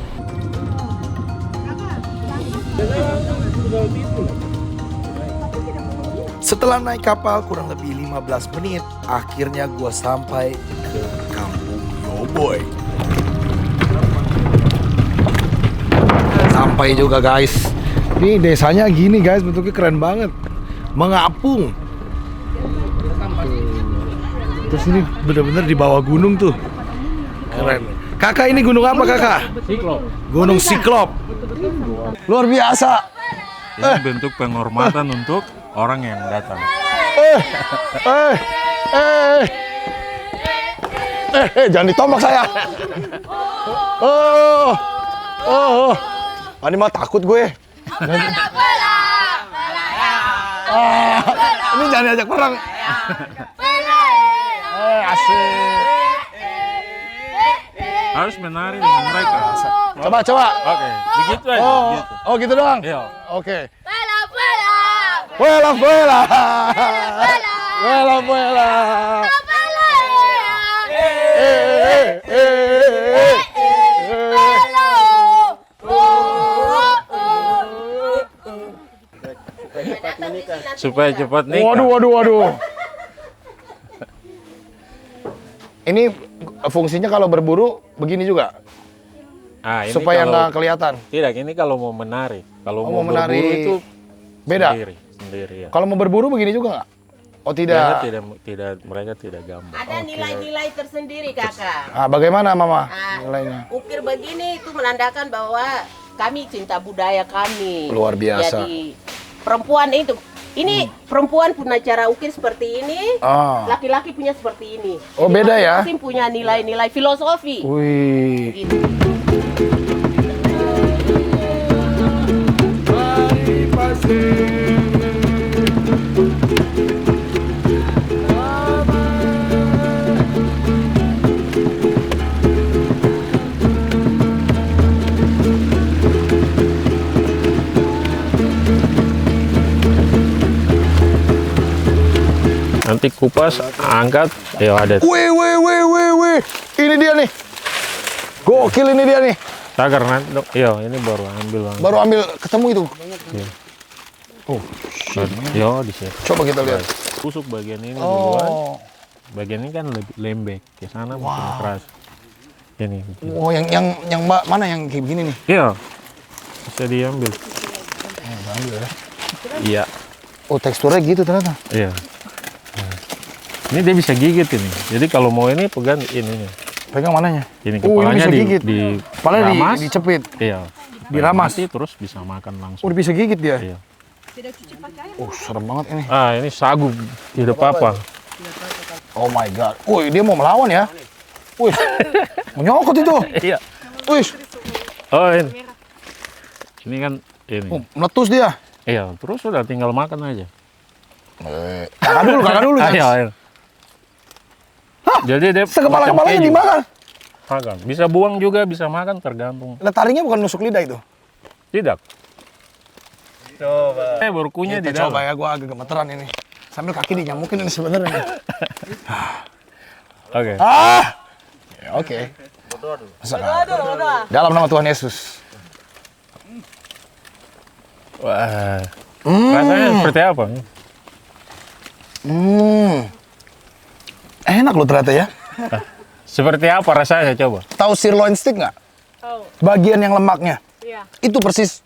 [SPEAKER 1] Setelah naik kapal kurang lebih 15 menit, akhirnya gua sampai ke kampung Yoboy.
[SPEAKER 4] Sampai juga guys. Ini desanya gini guys, bentuknya keren banget. Mengapung. Terus ini bener-bener di bawah gunung tuh. Keren. Kakak ini gunung apa kakak?
[SPEAKER 2] Siklop.
[SPEAKER 4] Gunung Siklop. Luar biasa.
[SPEAKER 7] Ini bentuk penghormatan untuk orang yang datang.
[SPEAKER 4] Jangan ditombak saya. Ini mah takut gue. Ini jangan diajak perang. Asik.
[SPEAKER 7] Harus menari dengan mereka.
[SPEAKER 4] Coba.
[SPEAKER 7] Oke, begitu aja.
[SPEAKER 4] Oh gitu doang.
[SPEAKER 7] Iya.
[SPEAKER 4] Oke. Vuela.
[SPEAKER 7] Supaya cepat nikah.
[SPEAKER 4] Waduh. Ini fungsinya kalau berburu begini juga,
[SPEAKER 7] Ah, ini
[SPEAKER 4] supaya
[SPEAKER 7] kalau-
[SPEAKER 4] nggak kelihatan.
[SPEAKER 7] Tidak, ini kalau mau menari. Kalau
[SPEAKER 4] Oh,
[SPEAKER 7] mau
[SPEAKER 4] mau menari
[SPEAKER 7] berburu itu
[SPEAKER 4] beda.
[SPEAKER 7] Sendiri ya.
[SPEAKER 4] Kalau mau berburu begini juga nggak? Oh
[SPEAKER 7] Mereka
[SPEAKER 4] tidak.
[SPEAKER 7] mereka tidak gambar.
[SPEAKER 9] Ada nilai-nilai tersendiri kakak.
[SPEAKER 4] Bagaimana mama
[SPEAKER 9] Ah,
[SPEAKER 4] nilainya?
[SPEAKER 9] Ukir begini itu menandakan bahwa kami cinta budaya kami.
[SPEAKER 4] Luar biasa.
[SPEAKER 9] Jadi perempuan itu, ini perempuan punya cara ukir seperti ini, laki-laki punya seperti ini.
[SPEAKER 4] Oh,
[SPEAKER 9] Jadi
[SPEAKER 4] beda ya?
[SPEAKER 9] masing-masing punya nilai-nilai filosofi.
[SPEAKER 4] Wih.
[SPEAKER 9] Gitu.
[SPEAKER 7] Nanti kupas, angkat, ya ada.
[SPEAKER 4] Wih. Ini dia nih. Gokil ini dia nih.
[SPEAKER 7] Tagar nanti, iya ini baru ambil.
[SPEAKER 4] Baru ambil ketemu itu.
[SPEAKER 7] Yo di sini.
[SPEAKER 4] Coba kita lihat.
[SPEAKER 7] Tusuk bagian ini duluan.
[SPEAKER 4] Oh.
[SPEAKER 7] Bagian ini kan lebih lembek, ke sana makin keras. Ini.
[SPEAKER 4] Oh, yang mana yang kayak begini nih?
[SPEAKER 7] Iya. Bisa diambil.
[SPEAKER 4] Ambil ya.
[SPEAKER 7] Iya.
[SPEAKER 4] Oh, teksturnya gitu ternyata.
[SPEAKER 7] Iya. Nah, ini dia bisa gigit ini. Jadi kalau mau ini pegang ininya.
[SPEAKER 4] Pegang mananya?
[SPEAKER 7] Ini
[SPEAKER 4] Oh, ini
[SPEAKER 7] kepalanya
[SPEAKER 4] bisa gigit. Kepalanya
[SPEAKER 7] diramas.
[SPEAKER 4] dicepit.
[SPEAKER 7] Iya.
[SPEAKER 4] Diramas.
[SPEAKER 7] Mati, terus bisa makan langsung.
[SPEAKER 4] Oh, bisa gigit dia.
[SPEAKER 7] Iya.
[SPEAKER 4] Oh, serem banget ini.
[SPEAKER 7] Ah, ini sagu. Tidak apa-apa.
[SPEAKER 4] Oh my god. Wih, dia mau melawan ya? Wih, menyokot itu.
[SPEAKER 7] Iya.
[SPEAKER 4] Wih,
[SPEAKER 7] Oh, ini. Ini kan ini.
[SPEAKER 4] oh, meletus dia.
[SPEAKER 7] Iya, terus sudah tinggal makan aja.
[SPEAKER 4] Kakak dulu.
[SPEAKER 7] Ayo, ayo. Jadi dia
[SPEAKER 4] Sekepala-kepalanya
[SPEAKER 7] macam keju.
[SPEAKER 4] dimakan.
[SPEAKER 7] Makan. Bisa buang juga, bisa makan, tergantung.
[SPEAKER 4] Nah, taringnya bukan nusuk lidah itu.
[SPEAKER 7] Tidak. Coba. Berkunya di
[SPEAKER 4] Kita
[SPEAKER 7] dalam.
[SPEAKER 4] coba ya, gua agak gemeteran ini. Sambil kaki dinyamukin ini sebenarnya.
[SPEAKER 7] Oke.
[SPEAKER 4] Ya, oke. Dalam nama Tuhan Yesus.
[SPEAKER 7] Wah. Rasanya seperti apa?
[SPEAKER 4] Enak loh ternyata ya.
[SPEAKER 7] Seperti apa rasanya coba?
[SPEAKER 4] Tahu sirloin steak nggak?
[SPEAKER 3] Oh,
[SPEAKER 4] Bagian yang lemaknya.
[SPEAKER 3] iya.
[SPEAKER 4] Itu persis.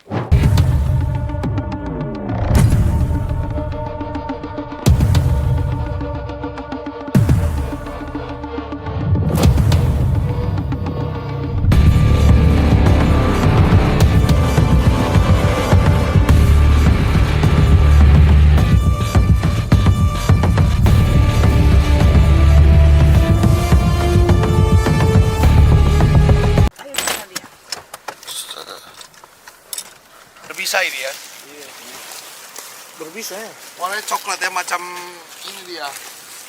[SPEAKER 4] Berbisa ini ya? Iya. Berbisa ya? Warnanya coklat ya, macam ini dia,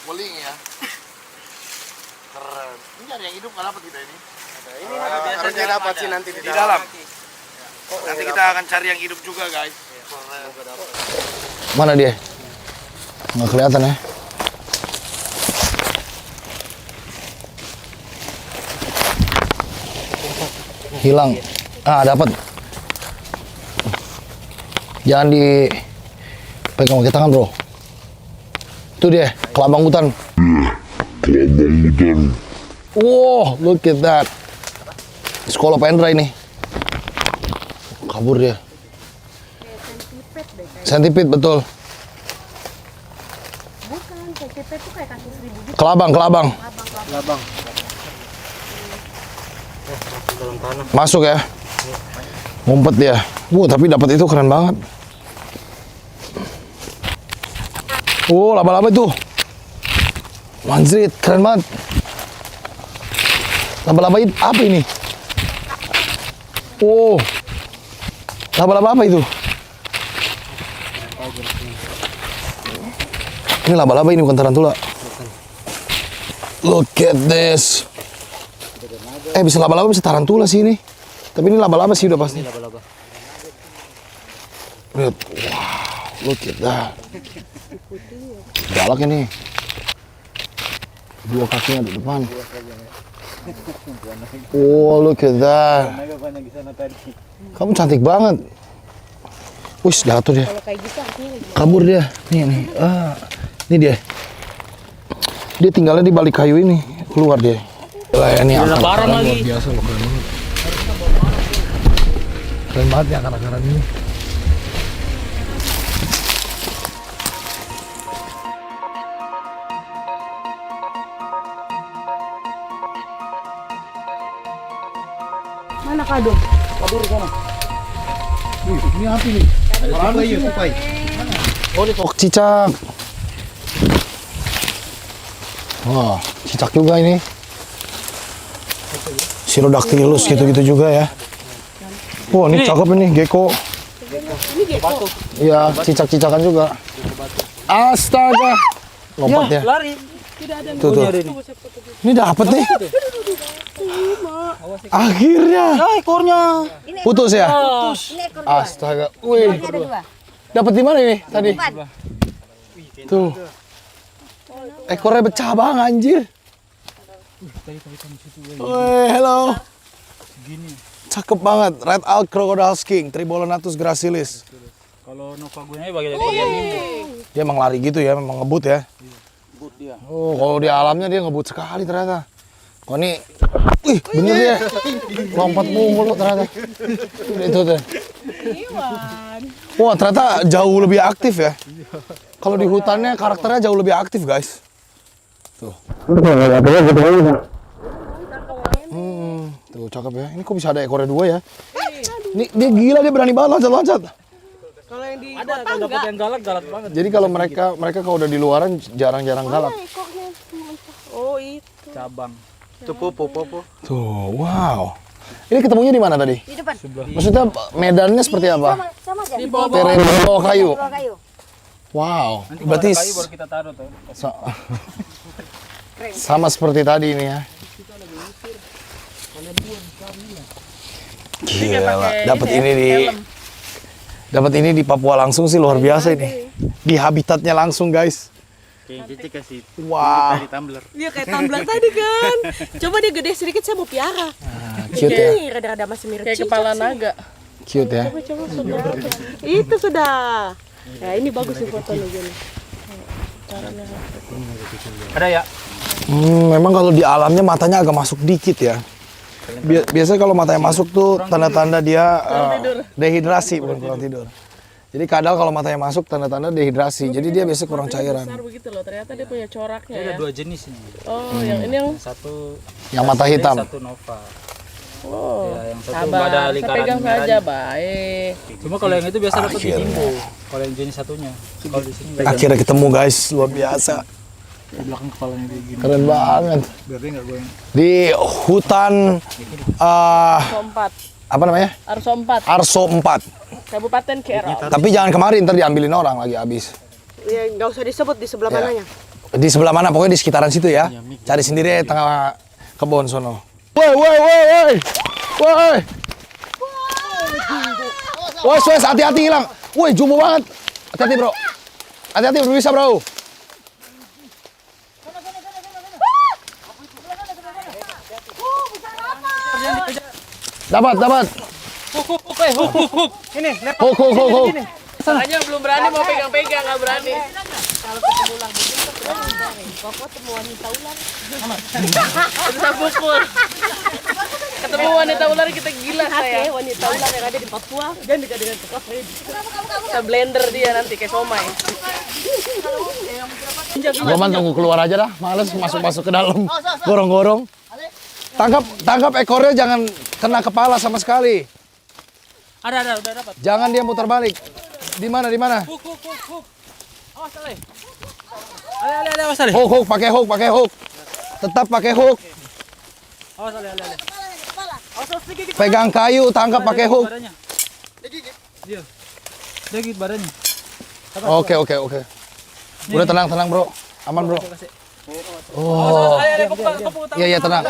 [SPEAKER 4] weling ya. Keren. Ini ada yang hidup nggak dapat kita ini? Ini harusnya dapat sih nanti di dalam. Nanti kita akan cari yang hidup juga guys. Keren. Mana dia? Nggak kelihatan ya? Hilang. Ah, dapat. Jangan dipegang pakai tangan, bro. Itu dia, kelabang hutan. Wow, look at that. Scolopendra ini. Kabur dia. Centipede, betul.
[SPEAKER 6] Bukan, centipede itu kayak kaki seribu gitu.
[SPEAKER 4] Kelabang. Masuk ya. Ngumpet dia. Tapi dapat itu keren banget. Laba-laba itu. Manjrit, keren banget. Laba-laba itu apa ini? Laba-laba apa itu? Ini laba-laba, ini bukan tarantula. Look at this. Bisa laba-laba, bisa tarantula sih ini. Tapi ini laba-laba sih udah pasti. Lihat, wow, look at that. Galak ini. Dua kakinya di depan. Look at that. Kamu cantik banget. Wih, jatuh dia. Kabur dia. Nih. Ini dia. Dia tinggalnya di balik kayu ini. Keluar dia. Ini akar-akaran luar biasa loh, keren banget. Keren banget ya akar-akaran ini.
[SPEAKER 6] Mana kado?
[SPEAKER 4] Kabur di sana. Ini apa ini? Ada tupai. Oh, ini cicak. Wah, cicak juga ini. Sirodactylus gitu-gitu juga ya. Ini cakep ini, gecko.
[SPEAKER 6] Ini gecko.
[SPEAKER 4] Iya, cicak-cicakan juga. Astaga. Lompat ya.
[SPEAKER 2] Lari.
[SPEAKER 4] Tuh. Ini dapet nih. Akhirnya.
[SPEAKER 2] Ekornya.
[SPEAKER 4] Putus ya? Astaga. Wih. Dapat di mana ini tadi? Tuh. Ekornya pecah bang, anjir. Wih, hello. Cakep banget. Red Out Crocodile King, Tribolonatus gracilis.
[SPEAKER 2] Kalau novagunya bagian nimbu.
[SPEAKER 4] Dia emang lari gitu ya, memang ngebut ya.
[SPEAKER 2] Ngebut dia.
[SPEAKER 4] Kalau di alamnya dia ngebut sekali ternyata. Oh ini, wih bener ya, lompat mulu ternyata. Itu tuh. Wah ternyata jauh lebih aktif ya. Kalau di hutannya karakternya jauh lebih aktif guys. Tuh. Tuh cakep ya. Ini kok bisa ada ekornya 2 ya? Ini dia gila, dia berani banget loncat-loncat.
[SPEAKER 6] Kalau yang di
[SPEAKER 2] Ada kalau dapat yang galak banget.
[SPEAKER 4] Jadi kalau mereka kalau udah di luaran jarang-jarang galak.
[SPEAKER 6] Oh itu.
[SPEAKER 2] Cabang.
[SPEAKER 5] Itu popo.
[SPEAKER 4] Tuh, wow. Ini ketemunya di mana tadi?
[SPEAKER 8] Di depan.
[SPEAKER 4] Maksudnya medannya seperti apa?
[SPEAKER 8] Sama aja.
[SPEAKER 2] Di bawah
[SPEAKER 4] Tereng di bawah kayu.
[SPEAKER 8] Bawah kayu.
[SPEAKER 4] Wow.
[SPEAKER 2] Nanti
[SPEAKER 4] Berarti
[SPEAKER 2] kayu baru kita taruh tuh.
[SPEAKER 4] sama seperti tadi ini ya. Gila, dapat ini di Papua langsung sih luar biasa ini. Di habitatnya langsung guys.
[SPEAKER 5] Cici kasih
[SPEAKER 4] Wow.
[SPEAKER 5] di tumbler.
[SPEAKER 6] Dia kayak tumbler tadi kan. Coba dia gede sedikit saya mau piara.
[SPEAKER 4] Cute ya.
[SPEAKER 6] Ini rada-rada masih mirip kayak kepala naga.
[SPEAKER 4] Cute ya.
[SPEAKER 6] Coba sudah. Itu sudah. Ya ini bagus sih fotonya gini.
[SPEAKER 2] Ada ya?
[SPEAKER 4] Memang kalau di alamnya matanya agak masuk dikit ya. Biasanya kalau matanya masuk tuh tanda-tanda dia dehidrasi, bukan kurang tidur. Jadi kadal kalau matanya masuk tanda-tanda dehidrasi. Jadi dia biasanya kurang cairan.
[SPEAKER 6] Besar begitu loh. Ternyata dia punya coraknya
[SPEAKER 2] Ada
[SPEAKER 6] ya.
[SPEAKER 2] 2 jenis ini.
[SPEAKER 6] Oh, yang ini yang
[SPEAKER 2] Satu
[SPEAKER 4] Yang mata hitam.
[SPEAKER 2] Satu Nova.
[SPEAKER 6] oh.
[SPEAKER 2] Ya, yang satu nggak ada
[SPEAKER 6] Sabar, saya
[SPEAKER 2] lingkaran
[SPEAKER 6] pegang
[SPEAKER 2] merahnya.
[SPEAKER 6] saja, baik.
[SPEAKER 2] Cuma kalau yang itu biasa dapat di
[SPEAKER 4] Akhirnya.
[SPEAKER 2] Jimbo. Kalau yang jenis satunya. Kalau di sini nggak.
[SPEAKER 4] Akhirnya ketemu guys, luar biasa.
[SPEAKER 2] Di belakang kepalanya kayak gini.
[SPEAKER 4] Keren banget.
[SPEAKER 2] Biar dia nggak goyang.
[SPEAKER 4] Di hutan
[SPEAKER 6] Sompat.
[SPEAKER 4] apa namanya?
[SPEAKER 6] Arsompat,
[SPEAKER 4] Arso 4.
[SPEAKER 6] Kabupaten Kero.
[SPEAKER 4] Tapi jangan kemarin ntar diambilin orang lagi habis.
[SPEAKER 6] Ya, nggak usah disebut di sebelah
[SPEAKER 4] Ya.
[SPEAKER 6] mananya.
[SPEAKER 4] Di sebelah mana? Pokoknya di sekitaran situ ya. Cari sendiri tengah kebun sono. Woi, woi, woi, woi. Woi. Woi, hati-hati hilang. Woi, jumbo banget. Hati-hati, Bro. Hati-hati, bisa, Bro. Dapat.
[SPEAKER 2] Huk. Ini,
[SPEAKER 4] Huk.
[SPEAKER 6] Makanya belum berani mau pegang-pegang, nggak berani. Bisa pukul. Ketemu wanita ular kita gila saya. Wanita ular yang ada di Papua dan dekat dengan tukang kita blender dia nanti kayak somai.
[SPEAKER 4] Roman tunggu keluar aja dah, males masuk ke dalam, gorong-gorong. Tangkap ekornya, jangan kena kepala sama sekali.
[SPEAKER 2] Ada, udah dapat.
[SPEAKER 4] Jangan dia muter balik. Di mana?
[SPEAKER 2] Huk. Awas, Ale. Ale, awas, Ale.
[SPEAKER 4] Hook, pakai hook. Tetap pakai hook.
[SPEAKER 2] Awas, Ale.
[SPEAKER 4] Pegang kayu, tangkap pakai hook.
[SPEAKER 2] Badannya. Dia gigit badannya.
[SPEAKER 4] Oke. Udah tenang, Bro. Aman, Bro.
[SPEAKER 2] Oh. Ale, kepung.
[SPEAKER 4] Iya, tenang.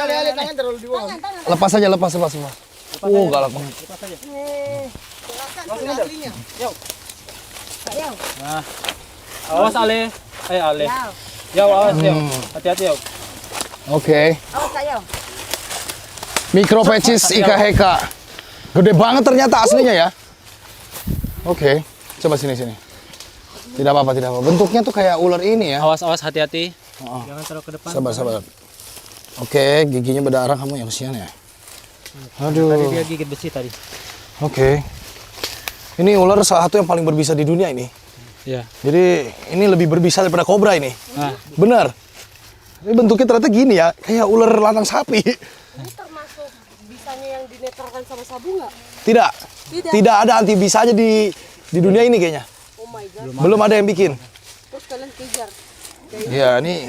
[SPEAKER 4] Lepas aja. Galak banget.
[SPEAKER 2] Nah. Awas, Ale. Ale. Yau, awas, Yau. Hati-hati, Yau.
[SPEAKER 4] Oke.
[SPEAKER 8] Awas ayo.
[SPEAKER 4] Micropecis ikaheka. Gede banget ternyata aslinya ya. Oke. Coba sini. Tidak apa-apa. Bentuknya tuh kayak ular ini ya.
[SPEAKER 2] Awas, hati-hati.
[SPEAKER 4] Oh.
[SPEAKER 2] Jangan taruh ke depan.
[SPEAKER 4] Sabar. Oke, giginya berdarah, kamu yang kesian ya. Aduh.
[SPEAKER 2] Tadi dia gigit besi tadi.
[SPEAKER 4] Oke. Ini ular salah satu yang paling berbisa di dunia ini.
[SPEAKER 2] Iya.
[SPEAKER 4] Jadi ini lebih berbisa daripada kobra ini.
[SPEAKER 2] Nah.
[SPEAKER 4] Bener. Ini bentuknya ternyata gini ya, kayak ular lanang sapi.
[SPEAKER 6] Ini termasuk bisanya yang dinetralkan sama sabu nggak?
[SPEAKER 4] Tidak ada anti bisanya di dunia ini kayaknya.
[SPEAKER 6] Oh my god.
[SPEAKER 4] Belum ada yang bikin.
[SPEAKER 6] Terus kalian kejar.
[SPEAKER 4] Iya, ini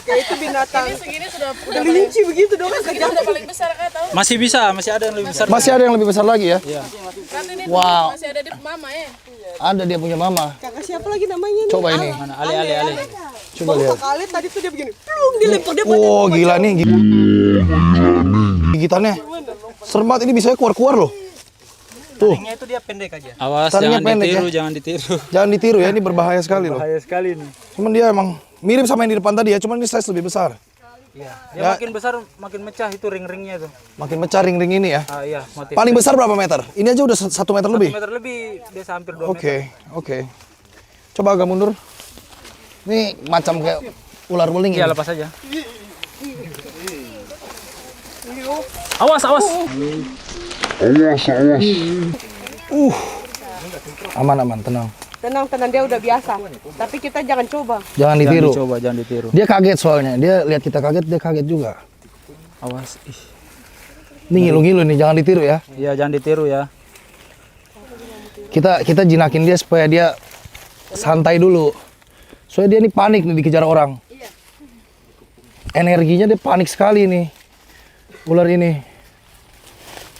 [SPEAKER 6] Kayak itu binatang. Ini segini sudah kelinci begitu dong. Kejar udah paling besar kan tahu.
[SPEAKER 2] Masih bisa, masih ada yang lebih besar.
[SPEAKER 4] masih ada yang lebih besar lagi ya.
[SPEAKER 2] Iya.
[SPEAKER 6] Kan ini
[SPEAKER 4] Wow.
[SPEAKER 6] masih ada di mama ya.
[SPEAKER 4] Ada dia punya mama.
[SPEAKER 6] Kakak siapa lagi namanya nih?
[SPEAKER 4] Coba ini.
[SPEAKER 2] Mana? Ale.
[SPEAKER 4] Coba lihat.
[SPEAKER 6] Kali tadi tuh dia begini. Plung dilempar dia
[SPEAKER 4] Oh, gila nih. Gigitannya. Serem banget, ini bisa keluar loh. Tuh,
[SPEAKER 5] Taringnya itu dia pendek aja.
[SPEAKER 2] Awas,
[SPEAKER 4] Taringnya
[SPEAKER 2] jangan
[SPEAKER 4] pendek
[SPEAKER 2] ditiru,
[SPEAKER 4] ya?
[SPEAKER 2] jangan ditiru.
[SPEAKER 4] jangan ditiru ya, ini berbahaya sekali loh.
[SPEAKER 2] Bahaya sekali nih.
[SPEAKER 4] Cuman dia emang mirip sama yang di depan tadi ya, cuman ini size lebih besar.
[SPEAKER 2] Iya. Dia
[SPEAKER 4] Ya.
[SPEAKER 2] makin besar, makin mecah itu ring-ringnya tuh.
[SPEAKER 4] Makin pecah ring-ring ini ya.
[SPEAKER 2] Ah iya, mati.
[SPEAKER 4] Paling besar berapa meter? Ini aja udah 1 meter lebih.
[SPEAKER 2] 1 meter lebih, dia hampir 2 meter.
[SPEAKER 4] Oke. Coba agak mundur. Ini macam kayak ular weling
[SPEAKER 2] Iya,
[SPEAKER 4] ini.
[SPEAKER 2] lepas aja. Awas, awas.
[SPEAKER 4] Aman, tenang.
[SPEAKER 6] Tenang, dia udah biasa. Tapi kita jangan coba.
[SPEAKER 4] Jangan ditiru.
[SPEAKER 2] Jangan ditiru.
[SPEAKER 4] Dia kaget soalnya. Dia lihat kita kaget, dia kaget juga.
[SPEAKER 2] Awas.
[SPEAKER 4] Ini ngilu-ngilu nih, jangan ditiru ya.
[SPEAKER 2] Iya, jangan ditiru ya.
[SPEAKER 4] Kita jinakin dia supaya dia santai dulu. Soalnya dia nih panik nih dikejar orang. Energinya dia panik sekali nih. Ular ini.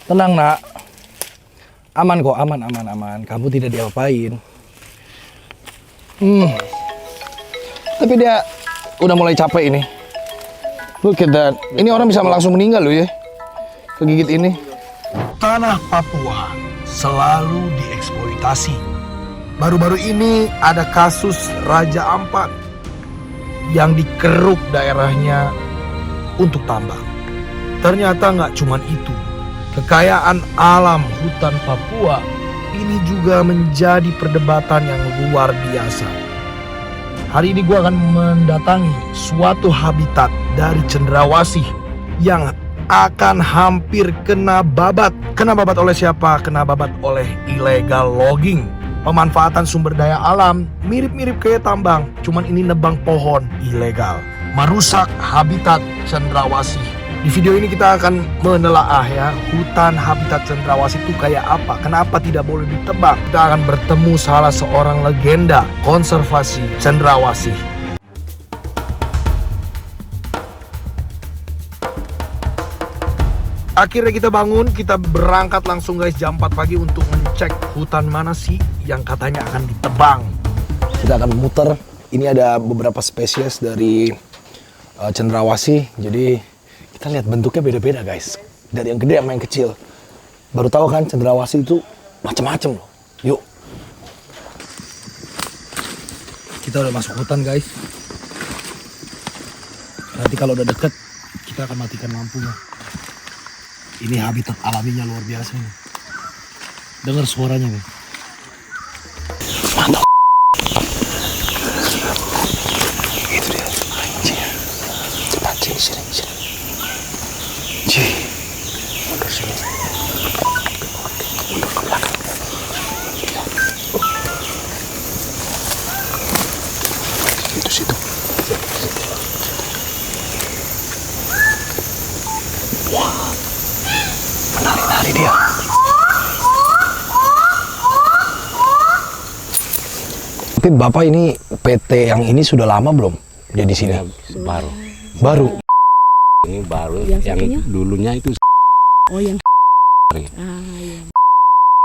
[SPEAKER 4] Tenang, Nak. Aman kok, aman. Kamu tidak diapain. Tapi dia udah mulai capek ini. Look at that. Ini orang bisa langsung meninggal loh ya. Kegigit ini.
[SPEAKER 1] Tanah Papua selalu dieksploitasi. Baru-baru ini ada kasus Raja Ampat yang dikeruk daerahnya untuk tambang. Ternyata nggak cuma itu. Kekayaan alam hutan Papua ini juga menjadi perdebatan yang luar biasa. Hari ini gue akan mendatangi suatu habitat dari cendrawasih yang akan hampir kena babat. Kena babat oleh siapa? Kena babat oleh illegal logging. Pemanfaatan sumber daya alam mirip-mirip kayak tambang, cuman ini nebang pohon ilegal. Merusak habitat cendrawasih. Di video ini kita akan menelaah ya, hutan habitat cendrawasih itu kayak apa, kenapa tidak boleh ditebang. Kita akan bertemu salah seorang legenda konservasi cendrawasih. Akhirnya kita bangun, kita berangkat langsung guys jam 4 pagi untuk ngecek hutan mana sih yang katanya akan ditebang.
[SPEAKER 4] Kita akan muter. Ini ada beberapa spesies dari cendrawasih. Jadi kita lihat bentuknya beda-beda guys. Dari yang gede sama yang kecil. Baru tahu kan cendrawasih itu macam-macam loh. Yuk. Kita udah masuk hutan guys. Nanti kalau udah deket kita akan matikan lampunya. Ini habitat alaminya luar biasa nih. Dengar suaranya nih. Mantap. Itu dia. Anjir. Cepat sini. Cih. Mundur sini. Mundur ke belakang. Itu situ. Wah. Menari-nari dia. Tapi Bapak ini PT yang ini sudah lama belum? Dia di sini? Baru.
[SPEAKER 5] Ini baru yang dulunya itu.
[SPEAKER 6] Oh, yang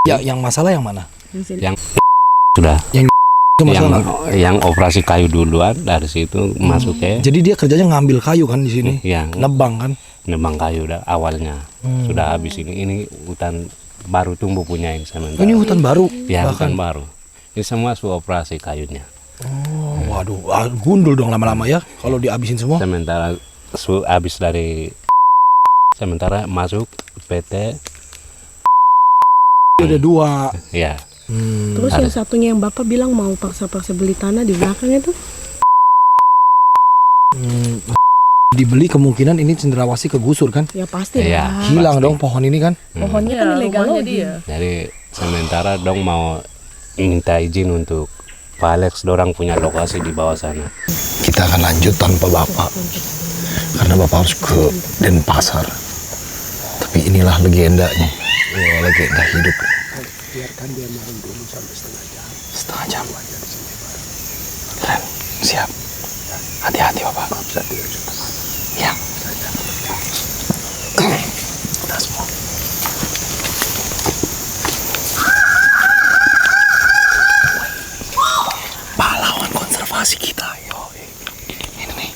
[SPEAKER 4] Ya, yang masalah yang mana?
[SPEAKER 5] Yang sudah.
[SPEAKER 4] Yang
[SPEAKER 5] yang operasi kayu duluan, dari situ masuk ke.
[SPEAKER 4] Jadi dia kerjanya ngambil kayu kan di sini?
[SPEAKER 5] Yang
[SPEAKER 4] Nebang kan?
[SPEAKER 5] nebang kayu awalnya. Sudah habis ini hutan baru tumbuh punya ini sementara.
[SPEAKER 4] Ini hutan baru?
[SPEAKER 5] Ya,
[SPEAKER 4] bahkan.
[SPEAKER 5] hutan baru. Ini semua operasi kayunya.
[SPEAKER 4] Oh, waduh, gundul dong lama-lama ya kalau dihabisin semua.
[SPEAKER 5] Sementara habis dari sementara masuk PT.
[SPEAKER 4] Ada dua.
[SPEAKER 5] Ya.
[SPEAKER 6] Terus yang satunya yang Bapak bilang mau paksa-paksa beli tanah di belakang itu?
[SPEAKER 4] Dibeli kemungkinan ini cendrawasih kegusur kan?
[SPEAKER 6] Ya pasti
[SPEAKER 5] Ya,
[SPEAKER 6] lah.
[SPEAKER 4] Hilang
[SPEAKER 5] pasti.
[SPEAKER 4] dong pohon ini kan?
[SPEAKER 6] Pohonnya kan ilegal dia.
[SPEAKER 5] Jadi sementara dong mau minta izin untuk Pak Alex dorang punya lokasi di bawah sana.
[SPEAKER 4] Kita akan lanjut tanpa Bapak. Karena Bapak harus ke Denpasar. Tapi inilah legendanya. Ya, legenda hidup. Biarkan dia main dulu sampai setengah jam. Keren, siap. Hati-hati Bapak. Ya. Kita semua. Pahlawan konservasi kita. Yo, ini nih.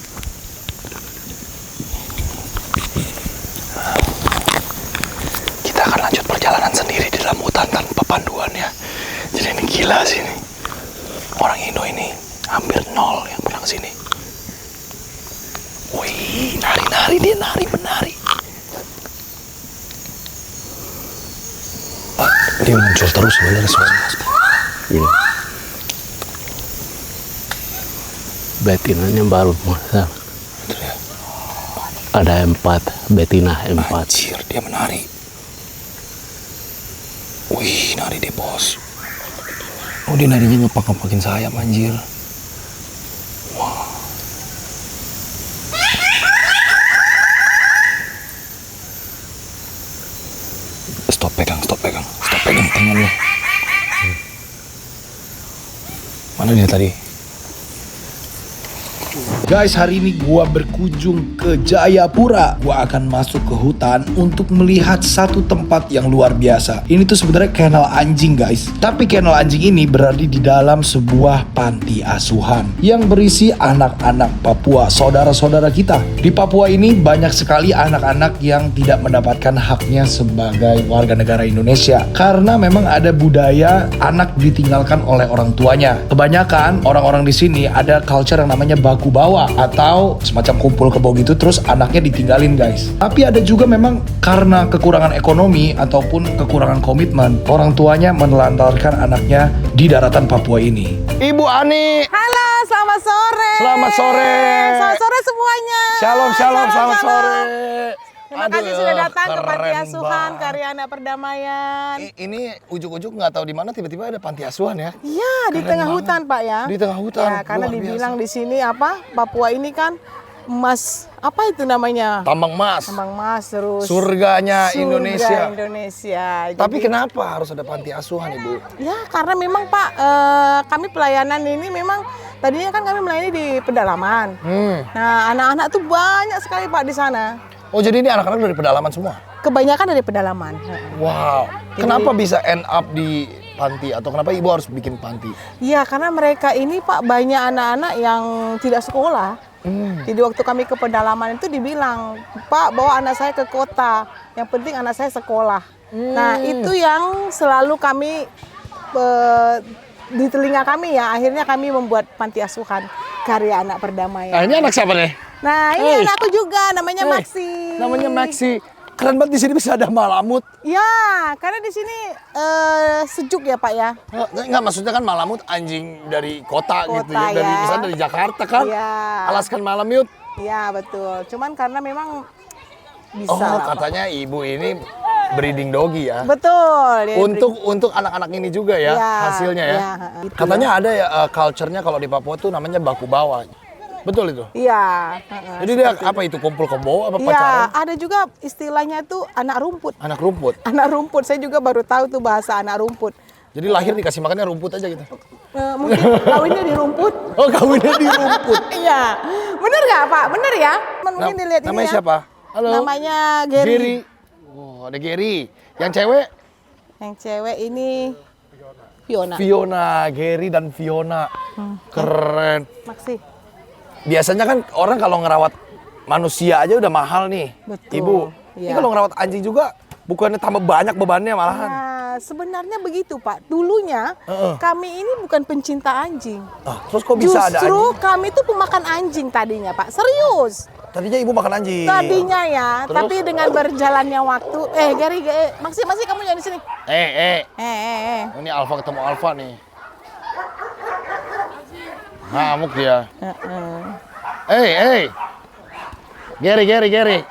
[SPEAKER 4] Kita akan lanjut perjalanan sendiri di dalam hutan tanpa panduan ya. Jadi ini gila sih ini. Orang Indo ini hampir nol yang pernah kesini. Wih, nari-nari dia menari. Dia muncul terus sebenarnya suara.
[SPEAKER 5] Ini. Betinanya baru masa.
[SPEAKER 4] Itu ya.
[SPEAKER 5] Ada 4, betina 4.
[SPEAKER 4] Anjir, dia menari. Wih, nari deh bos. Oh, dia narinya ngepak-ngepakin sayap, anjir. Wah. Stop pegang tangan lo. Mana dia tadi? Guys, hari ini gua berkunjung ke Jayapura. Gua akan masuk ke hutan untuk melihat satu tempat yang luar biasa. Ini tuh sebenarnya kennel anjing, guys. Tapi kennel anjing ini berada di dalam sebuah panti asuhan yang berisi anak-anak Papua, saudara-saudara kita. Di Papua ini banyak sekali anak-anak yang tidak mendapatkan haknya sebagai warga negara Indonesia karena memang ada budaya anak ditinggalkan oleh orang tuanya. Kebanyakan orang-orang di sini ada culture yang namanya baku bawa atau semacam kumpul kebo gitu, terus anaknya ditinggalin, guys. Tapi ada juga memang karena kekurangan ekonomi ataupun kekurangan komitmen, orang tuanya menelantarkan anaknya di daratan Papua ini. Ibu Ani.
[SPEAKER 6] Halo, selamat sore.
[SPEAKER 4] Selamat sore.
[SPEAKER 6] Selamat sore semuanya.
[SPEAKER 4] Shalom, selamat sore.
[SPEAKER 6] Terima kasih sudah datang ke Panti
[SPEAKER 4] keren
[SPEAKER 6] Asuhan
[SPEAKER 4] banget.
[SPEAKER 6] Karya Anak Perdamaian.
[SPEAKER 4] Ini ujuk-ujuk nggak tahu di mana tiba-tiba ada panti asuhan ya?
[SPEAKER 6] Iya, di
[SPEAKER 4] Keren
[SPEAKER 6] tengah
[SPEAKER 4] banget.
[SPEAKER 6] hutan, Pak ya.
[SPEAKER 4] Di tengah hutan.
[SPEAKER 6] Ya, karena
[SPEAKER 4] luar
[SPEAKER 6] dibilang
[SPEAKER 4] biasa.
[SPEAKER 6] di sini apa? Papua ini kan emas, apa itu namanya?
[SPEAKER 4] Tambang emas.
[SPEAKER 6] Tambang emas terus.
[SPEAKER 4] Surganya
[SPEAKER 6] Surga
[SPEAKER 4] Indonesia.
[SPEAKER 6] Indonesia.
[SPEAKER 4] Tapi
[SPEAKER 6] Jadi,
[SPEAKER 4] kenapa harus ada panti asuhan, Ibu?
[SPEAKER 6] ya karena memang Pak, kami pelayanan ini memang tadinya kan kami melayani di pedalaman. Nah, anak-anak tuh banyak sekali Pak di sana.
[SPEAKER 4] Oh, jadi ini anak-anak dari pedalaman semua?
[SPEAKER 6] Kebanyakan dari pedalaman.
[SPEAKER 4] Wow. Kenapa bisa end up di panti? Atau kenapa Ibu harus bikin panti?
[SPEAKER 6] Iya, karena mereka ini Pak banyak anak-anak yang tidak sekolah. Jadi waktu kami ke pedalaman itu dibilang, Pak bawa anak saya ke kota, yang penting anak saya sekolah. Nah itu yang selalu kami di telinga kami ya, akhirnya kami membuat Panti Asuhan Karya Anak Perdamaian.
[SPEAKER 4] Nah, ini anak siapa nih?
[SPEAKER 6] Nah ini anakku juga, namanya Maxi.
[SPEAKER 4] Namanya Maxi. Keren banget, di sini bisa ada malamut.
[SPEAKER 6] Ya, karena di sini sejuk ya Pak ya.
[SPEAKER 4] Enggak, maksudnya kan malamut anjing dari kota gitu ya.
[SPEAKER 6] Kota,
[SPEAKER 4] Dari
[SPEAKER 6] ya.
[SPEAKER 4] misalnya dari Jakarta kan.
[SPEAKER 6] Iya.
[SPEAKER 4] Alaskan malamut.
[SPEAKER 6] Iya betul, cuman karena memang bisa
[SPEAKER 4] Oh,
[SPEAKER 6] lah, Pak.
[SPEAKER 4] katanya Ibu ini breeding doggy ya.
[SPEAKER 6] Betul. dia
[SPEAKER 4] Untuk anak-anak ini juga ya,
[SPEAKER 6] Ya,
[SPEAKER 4] hasilnya ya.
[SPEAKER 6] ya, gitu
[SPEAKER 4] Katanya ada ya culture-nya kalau di Papua tuh namanya baku bawa. Betul itu?
[SPEAKER 6] Iya.
[SPEAKER 4] Jadi dia apa itu, kumpul kebo apa
[SPEAKER 6] Iya,
[SPEAKER 4] pacaran?
[SPEAKER 6] ada juga istilahnya tuh anak rumput.
[SPEAKER 4] Anak rumput.
[SPEAKER 6] Anak rumput, saya juga baru tahu tuh bahasa anak rumput.
[SPEAKER 4] Jadi lahir dikasih makannya rumput aja gitu.
[SPEAKER 6] Mungkin kawinnya di rumput.
[SPEAKER 4] Oh, kawinnya di rumput.
[SPEAKER 6] Iya, bener nggak Pak? Bener ya? Mungkin dilihat ini
[SPEAKER 4] Namanya
[SPEAKER 6] ya.
[SPEAKER 4] siapa? Halo.
[SPEAKER 6] Namanya Gary.
[SPEAKER 4] Oh, ada Gary. Yang cewek?
[SPEAKER 6] Yang cewek ini Fiona.
[SPEAKER 4] Fiona, Gary dan Fiona. Keren.
[SPEAKER 6] Maxi.
[SPEAKER 4] Biasanya kan orang kalau ngerawat manusia aja udah mahal nih.
[SPEAKER 6] Betul,
[SPEAKER 4] Ibu. Ini
[SPEAKER 6] iya.
[SPEAKER 4] kalau ngerawat anjing juga bukannya tambah banyak bebannya malahan.
[SPEAKER 6] Nah, sebenarnya begitu Pak. Dulunya kami ini bukan pencinta anjing.
[SPEAKER 4] Ah, terus kok bisa ada
[SPEAKER 6] Justru
[SPEAKER 4] anjing?
[SPEAKER 6] kami tuh pemakan anjing tadinya Pak. Serius.
[SPEAKER 4] Tadinya Ibu makan anjing.
[SPEAKER 6] Tadinya ya,
[SPEAKER 4] Terus?
[SPEAKER 6] tapi dengan berjalannya waktu, Gary, Maxi kamu jangan di sini.
[SPEAKER 4] Ini Alfa ketemu Alfa nih. Ngamuk dia. Gary.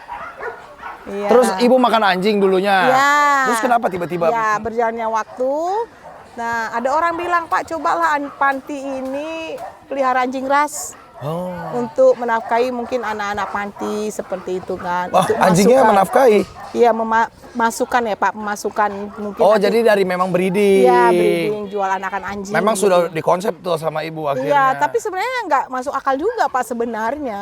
[SPEAKER 6] Iya.
[SPEAKER 4] Terus Ibu makan anjing dulunya.
[SPEAKER 6] Iya.
[SPEAKER 4] Terus kenapa tiba-tiba?
[SPEAKER 6] Ya, berjalannya waktu. Nah, ada orang bilang, Pak, cobalah panti ini pelihara anjing ras.
[SPEAKER 4] Oh.
[SPEAKER 6] Untuk menafkahi mungkin anak-anak panti seperti itu kan.
[SPEAKER 4] Wah,
[SPEAKER 6] Untuk
[SPEAKER 4] anjingnya
[SPEAKER 6] masukan.
[SPEAKER 4] menafkahi.
[SPEAKER 6] Iya, masukan ya Pak, pemasukan mungkin.
[SPEAKER 4] Oh,
[SPEAKER 6] nanti-
[SPEAKER 4] jadi dari memang breeding.
[SPEAKER 6] Iya, breeding, jual anakan anjing.
[SPEAKER 4] Memang
[SPEAKER 6] gitu.
[SPEAKER 4] sudah dikonsep tuh sama Ibu akhirnya.
[SPEAKER 6] Iya, tapi sebenarnya nggak masuk akal juga Pak sebenarnya.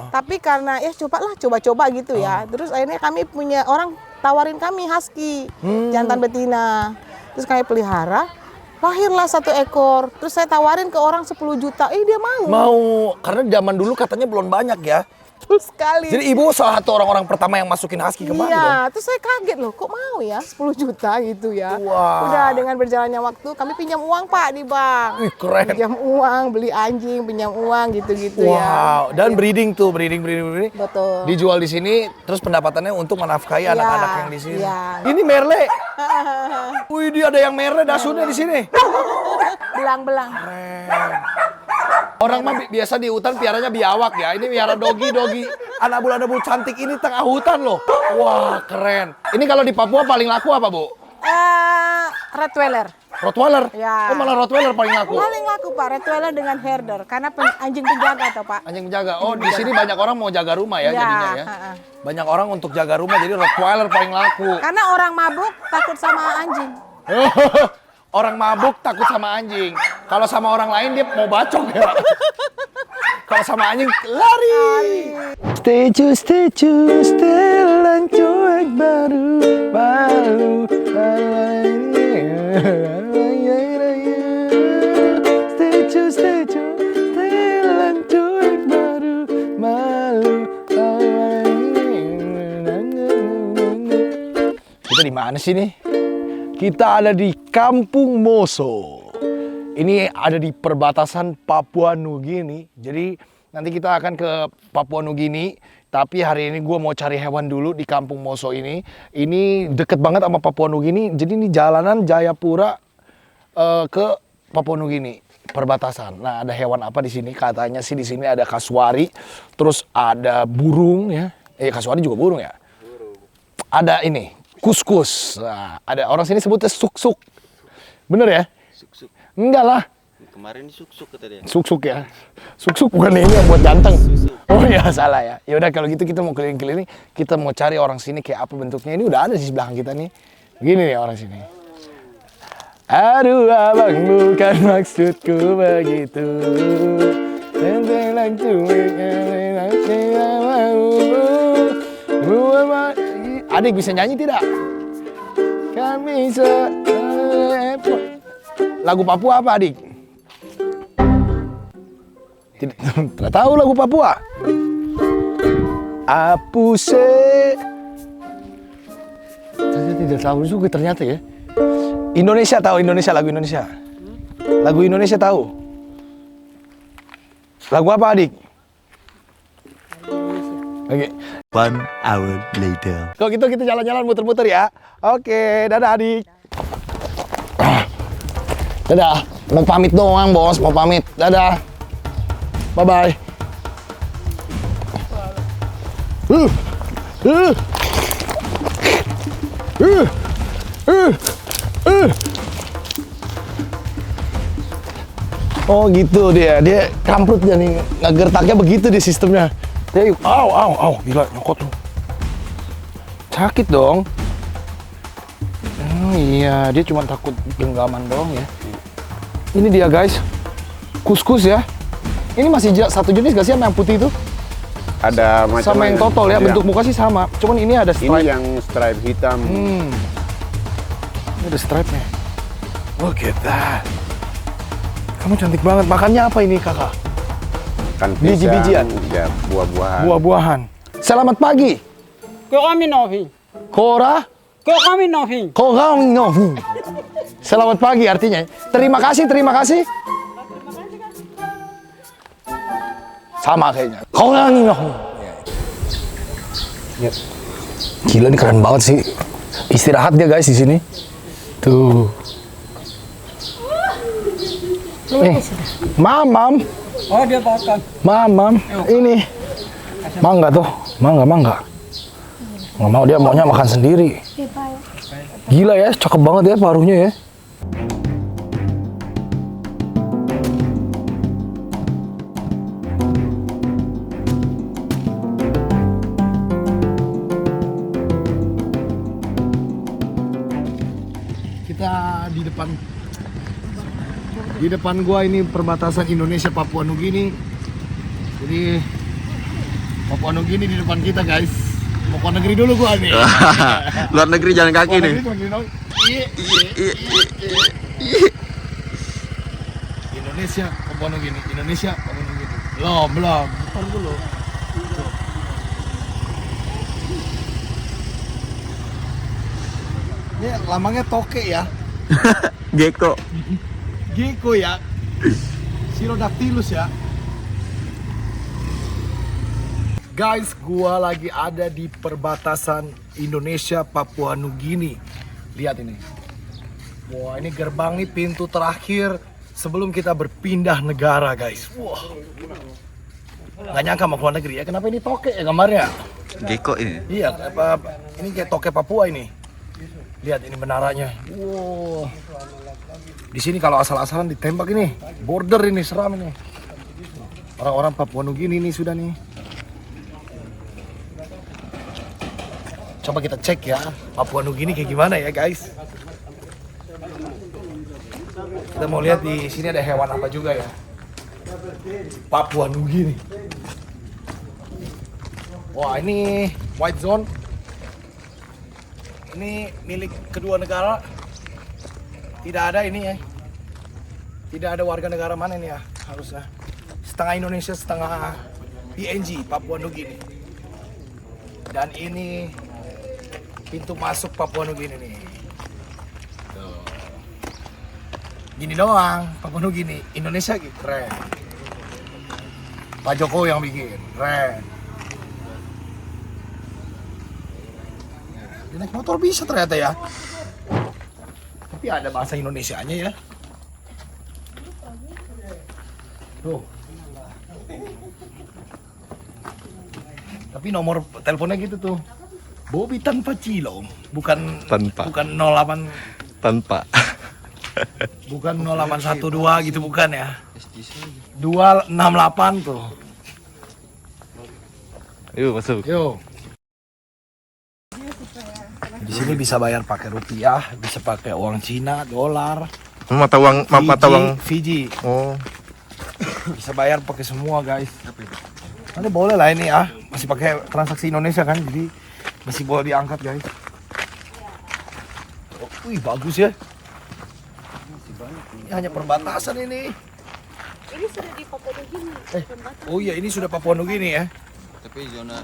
[SPEAKER 6] Tapi karena ya coba-coba gitu ya. Terus akhirnya kami punya orang tawarin kami husky, jantan betina. Terus kami pelihara, lahirlah 1 ekor. Terus saya tawarin ke orang 10 juta, dia mau.
[SPEAKER 4] Mau, karena zaman dulu katanya belum banyak ya.
[SPEAKER 6] Betul sekali.
[SPEAKER 4] Jadi Ibu salah satu orang-orang pertama yang masukin husky kemari dong.
[SPEAKER 6] Iya, terus saya kaget loh, kok mau ya 10 juta gitu ya.
[SPEAKER 4] Wah.
[SPEAKER 6] Udah dengan berjalannya waktu, kami pinjam uang Pak di bank.
[SPEAKER 4] Wih, keren.
[SPEAKER 6] Pinjam uang, beli anjing, pinjam uang gitu-gitu ya.
[SPEAKER 4] Wow, dan breeding tuh, breeding.
[SPEAKER 6] Betul.
[SPEAKER 4] Dijual di sini, terus pendapatannya untuk menafkahi
[SPEAKER 6] Iya,
[SPEAKER 4] anak-anak yang di sini.
[SPEAKER 6] iya.
[SPEAKER 4] Ini merle. Wih, dia ada yang merle dasunnya di sini.
[SPEAKER 6] Belang-belang.
[SPEAKER 4] Keren. Orang mah biasa di hutan piaranya biawak ya. Ini piara dogi. Anak-anak cantik ini tengah hutan loh. Wah, keren. Ini kalau di Papua paling laku apa, Bu?
[SPEAKER 6] Rottweiler.
[SPEAKER 4] Rottweiler?
[SPEAKER 6] Ya.
[SPEAKER 4] Oh, malah Rottweiler paling laku.
[SPEAKER 6] Paling laku Pak, Rottweiler dengan herder karena anjing penjaga toh Pak.
[SPEAKER 4] Anjing penjaga. Oh, di sini banyak orang mau jaga rumah ya, jadinya ya. Banyak orang untuk jaga rumah, jadi Rottweiler paling laku.
[SPEAKER 6] Karena orang mabuk takut sama anjing.
[SPEAKER 4] Orang mabuk takut sama anjing. Kalau sama orang lain dia mau bacok ya. Kalau sama anjing lari. Statue, setelan cuek baru malu. Statue, setelan cuek baru malu. Kita di mana sih nih? Kita ada di Kampung Moso. Ini ada di perbatasan Papua Nugini. Jadi nanti kita akan ke Papua Nugini. Tapi hari ini gue mau cari hewan dulu di Kampung Moso ini. Ini deket banget sama Papua Nugini. Jadi ini jalanan Jayapura ke Papua Nugini. Perbatasan. Nah, ada hewan apa di sini? Katanya sih di sini ada kasuari. Terus ada burung ya. Kasuari juga burung ya? Burung. Ada ini. Kuskus. Nah, ada orang sini sebutnya suk-suk. Bener ya?
[SPEAKER 10] Suk-suk.
[SPEAKER 4] Enggak lah.
[SPEAKER 10] Kemarin suk-suk kata dia.
[SPEAKER 4] Suk-suk ya. Suk-suk bukan ini yang buat ganteng. Oh ya, salah ya. Ya udah kalau gitu kita mau keliling-keliling, kita mau cari orang sini kayak apa bentuknya. Ini udah ada di belakang kita nih. Begini nih orang sini. Aduh abang, bukan maksudku begitu. Adik bisa nyanyi tidak? Kan bisa. Lagu Papua apa, Adik? Tidak tahu lagu Papua. Apuse. Tidak tahu juga ternyata ya. Indonesia tahu, Indonesia, lagu Indonesia. Lagu Indonesia tahu. Lagu apa, Adik? Oke.
[SPEAKER 10] 1 hour later.
[SPEAKER 4] Kalau gitu kita jalan-jalan muter-muter ya. Oke, dadah Adik. Dadah. Mau pamit doang, Bos. Mau pamit. Dadah. Bye-bye. Oh gitu dia kamprut dia nih, ngegertaknya begitu di sistemnya. Dia, gila nyokot tuh. Sakit dong. Oh iya, dia cuma takut genggaman doang ya. Ini dia guys, kuskus ya. Ini masih satu jenis gak sih sama yang putih itu?
[SPEAKER 11] Ada macam
[SPEAKER 4] sama yang totol ya, bentuk muka sih sama. Cuman ini ada stripe.
[SPEAKER 11] Ini yang stripe hitam.
[SPEAKER 4] Ini ada stripe-nya. Look at that. Kamu cantik banget. Makannya apa ini kakak?
[SPEAKER 11] Kan
[SPEAKER 4] biji-bijian?
[SPEAKER 11] Ya, buah-buahan.
[SPEAKER 4] Buah-buahan. Selamat pagi.
[SPEAKER 12] Kami novi.
[SPEAKER 4] Kora?
[SPEAKER 12] Kami novi.
[SPEAKER 4] Kami novi. Selamat pagi artinya. Terima kasih, terima kasih. Sama kayaknya. Kami novi. Gila ini keren banget sih. Istirahat dia guys di sini. Tuh. Mamam.
[SPEAKER 12] Oh dia makan.
[SPEAKER 4] Mamam. Ini. Mangga tuh. Mangga. Nggak mau, dia maunya makan sendiri. Gila ya, cakep banget ya paruhnya ya. Kita di depan gua ini perbatasan Indonesia Papua Nugini. Jadi Papua Nugini di depan kita guys. Mau ke negeri dulu gua nih.
[SPEAKER 10] Luar negeri jalan kaki nih.
[SPEAKER 4] Indonesia Papua Nugini. Indonesia Papua Nugini. Belum. Depan dulu. Ini lambangnya toke ya.
[SPEAKER 10] Gecko.
[SPEAKER 4] Gecko ya. Sirodactylus ya. Guys, gua lagi ada di perbatasan Indonesia Papua Nugini. Lihat ini. Wah, ini gerbang nih pintu terakhir sebelum kita berpindah negara guys. Wah, nggak nyangka mau keluar negeri ya. Kenapa ini toke ya gambarnya?
[SPEAKER 10] Gecko ini.
[SPEAKER 4] Iya, ini kayak toke Papua ini. Lihat ini menaranya. Wow. Di sini kalau asal-asalan ditembak ini, border ini seram ini. Orang-orang Papua Nugini ini sudah nih. Coba kita cek ya, Papua Nugini kayak gimana ya guys. Kita mau lihat di sini ada hewan apa juga ya. Papua Nugini. Wah, ini white zone. Ini milik kedua negara. Tidak ada ini ya. Tidak ada warga negara mana ini ya, harusnya. Setengah Indonesia, setengah PNG, Papua Nugini. Dan ini pintu masuk Papua Nugini nih. Tuh. Gini doang, Papua Nugini. Indonesia gitu, keren. Pak Jokowi yang bikin, keren. Naik motor bisa ternyata ya. Tapi ada bahasa Indonesianya ya. Tuh. Tapi nomor teleponnya gitu tuh. Bobby tanpa cilom, bukan 08
[SPEAKER 10] Tanpa.
[SPEAKER 4] bukan 0812 gitu bukan ya. 268 tuh.
[SPEAKER 10] Yuk masuk.
[SPEAKER 4] Yuk. Di sini bisa bayar pakai rupiah, bisa pakai uang Cina, dolar,
[SPEAKER 10] Mata uang
[SPEAKER 4] Fiji.
[SPEAKER 10] Oh.
[SPEAKER 4] Bisa bayar pakai semua guys. Nanti boleh lah ini ya, masih pakai transaksi Indonesia kan, jadi masih boleh diangkat guys. Oh, wih bagus ya. Ini hanya perbatasan ini.
[SPEAKER 9] Ini sudah di Papua Nugini.
[SPEAKER 4] Oh iya ini sudah Papua Nugini ya.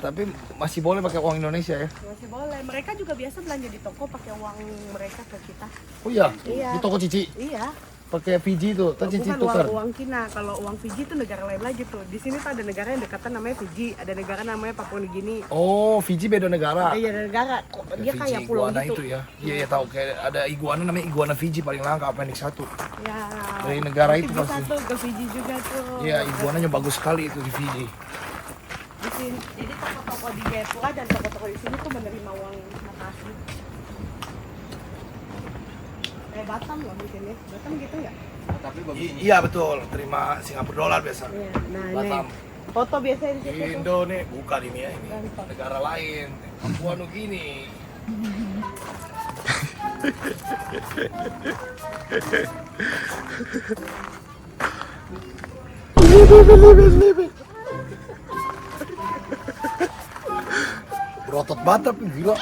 [SPEAKER 10] Tapi
[SPEAKER 4] Masih boleh pakai uang Indonesia ya.
[SPEAKER 9] Masih boleh. Mereka juga biasa belanja di toko pakai uang mereka ke kita.
[SPEAKER 4] Oh iya.
[SPEAKER 9] Iya.
[SPEAKER 4] Di toko Cici.
[SPEAKER 9] Iya.
[SPEAKER 4] Pakai Fiji tuh, Cici
[SPEAKER 9] Bukan
[SPEAKER 4] tukar.
[SPEAKER 9] uang Cina. Kalau uang Fiji itu negara lain lagi tuh. Di sini tuh ada negara yang dekatan namanya Fiji, ada negara namanya Papua Nugini.
[SPEAKER 4] Oh, Fiji beda negara.
[SPEAKER 9] Iya, ada negara. Dia kayak
[SPEAKER 4] Fiji
[SPEAKER 9] pulau
[SPEAKER 4] iguana
[SPEAKER 9] gitu.
[SPEAKER 4] itu ya. Iya, ya tahu kayak ada iguana namanya iguana Fiji paling langka appendix 1.
[SPEAKER 9] Ya.
[SPEAKER 4] Dari negara
[SPEAKER 9] nanti
[SPEAKER 4] itu
[SPEAKER 9] bisa
[SPEAKER 4] pasti.
[SPEAKER 9] tuh ke Fiji juga tuh.
[SPEAKER 4] Iya, iguananya bagus sekali itu di Fiji.
[SPEAKER 9] Di sini, jadi toko-toko di Gepua dan toko-toko di sini tuh menerima uang asli. Kayak Batam loh mungkin ya. Batam gitu nggak?
[SPEAKER 4] Iya betul, terima Singapura dolar biasa.
[SPEAKER 9] Iya. Nah,
[SPEAKER 4] Batam.
[SPEAKER 9] ini foto biasanya di situ tuh.
[SPEAKER 4] Indo nih, bukan ini ya ini. Negara lain, Papua Nugini. Berotot Batam gila.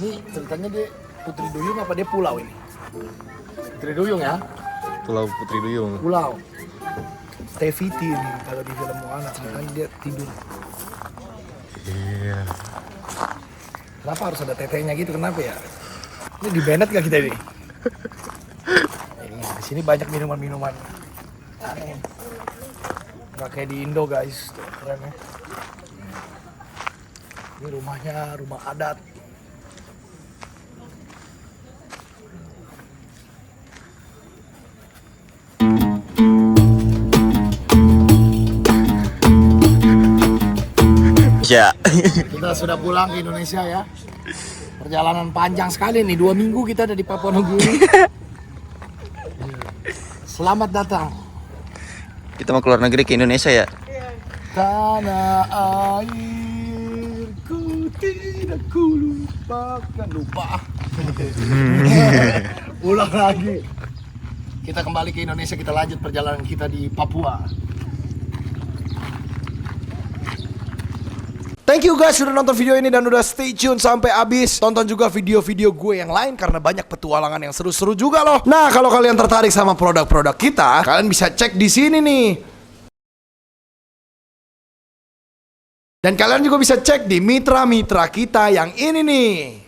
[SPEAKER 4] Nih ceritanya dia Putri Duyung apa dia pulau ini? Putri Duyung ya?
[SPEAKER 10] Pulau Putri Duyung.
[SPEAKER 4] Pulau. Teviti ini kalau di film Moana ceritanya dia tidur.
[SPEAKER 10] Iya.
[SPEAKER 4] Kenapa harus ada tetenya gitu? Kenapa ya? Ini di Bennett gak kita ini? Di sini banyak minuman-minuman. Gak kayak di Indo guys, tuh, keren ya. Ini rumahnya rumah adat.
[SPEAKER 10] Ya.
[SPEAKER 4] Kita sudah pulang ke Indonesia ya. Perjalanan panjang sekali nih, 2 minggu kita ada di Papua Nugini. Selamat datang.
[SPEAKER 10] Kita mau keluar negeri ke Indonesia ya?
[SPEAKER 4] Tanah airku tidak lupa. Ulang lagi. Kita kembali ke Indonesia, kita lanjut perjalanan kita di Papua. Thank you guys sudah nonton video ini dan udah stay tune sampai habis. Tonton juga video-video gue yang lain karena banyak petualangan yang seru-seru juga loh. Nah, kalau kalian tertarik sama produk-produk kita, kalian bisa cek di sini nih. Dan kalian juga bisa cek di mitra-mitra kita yang ini nih.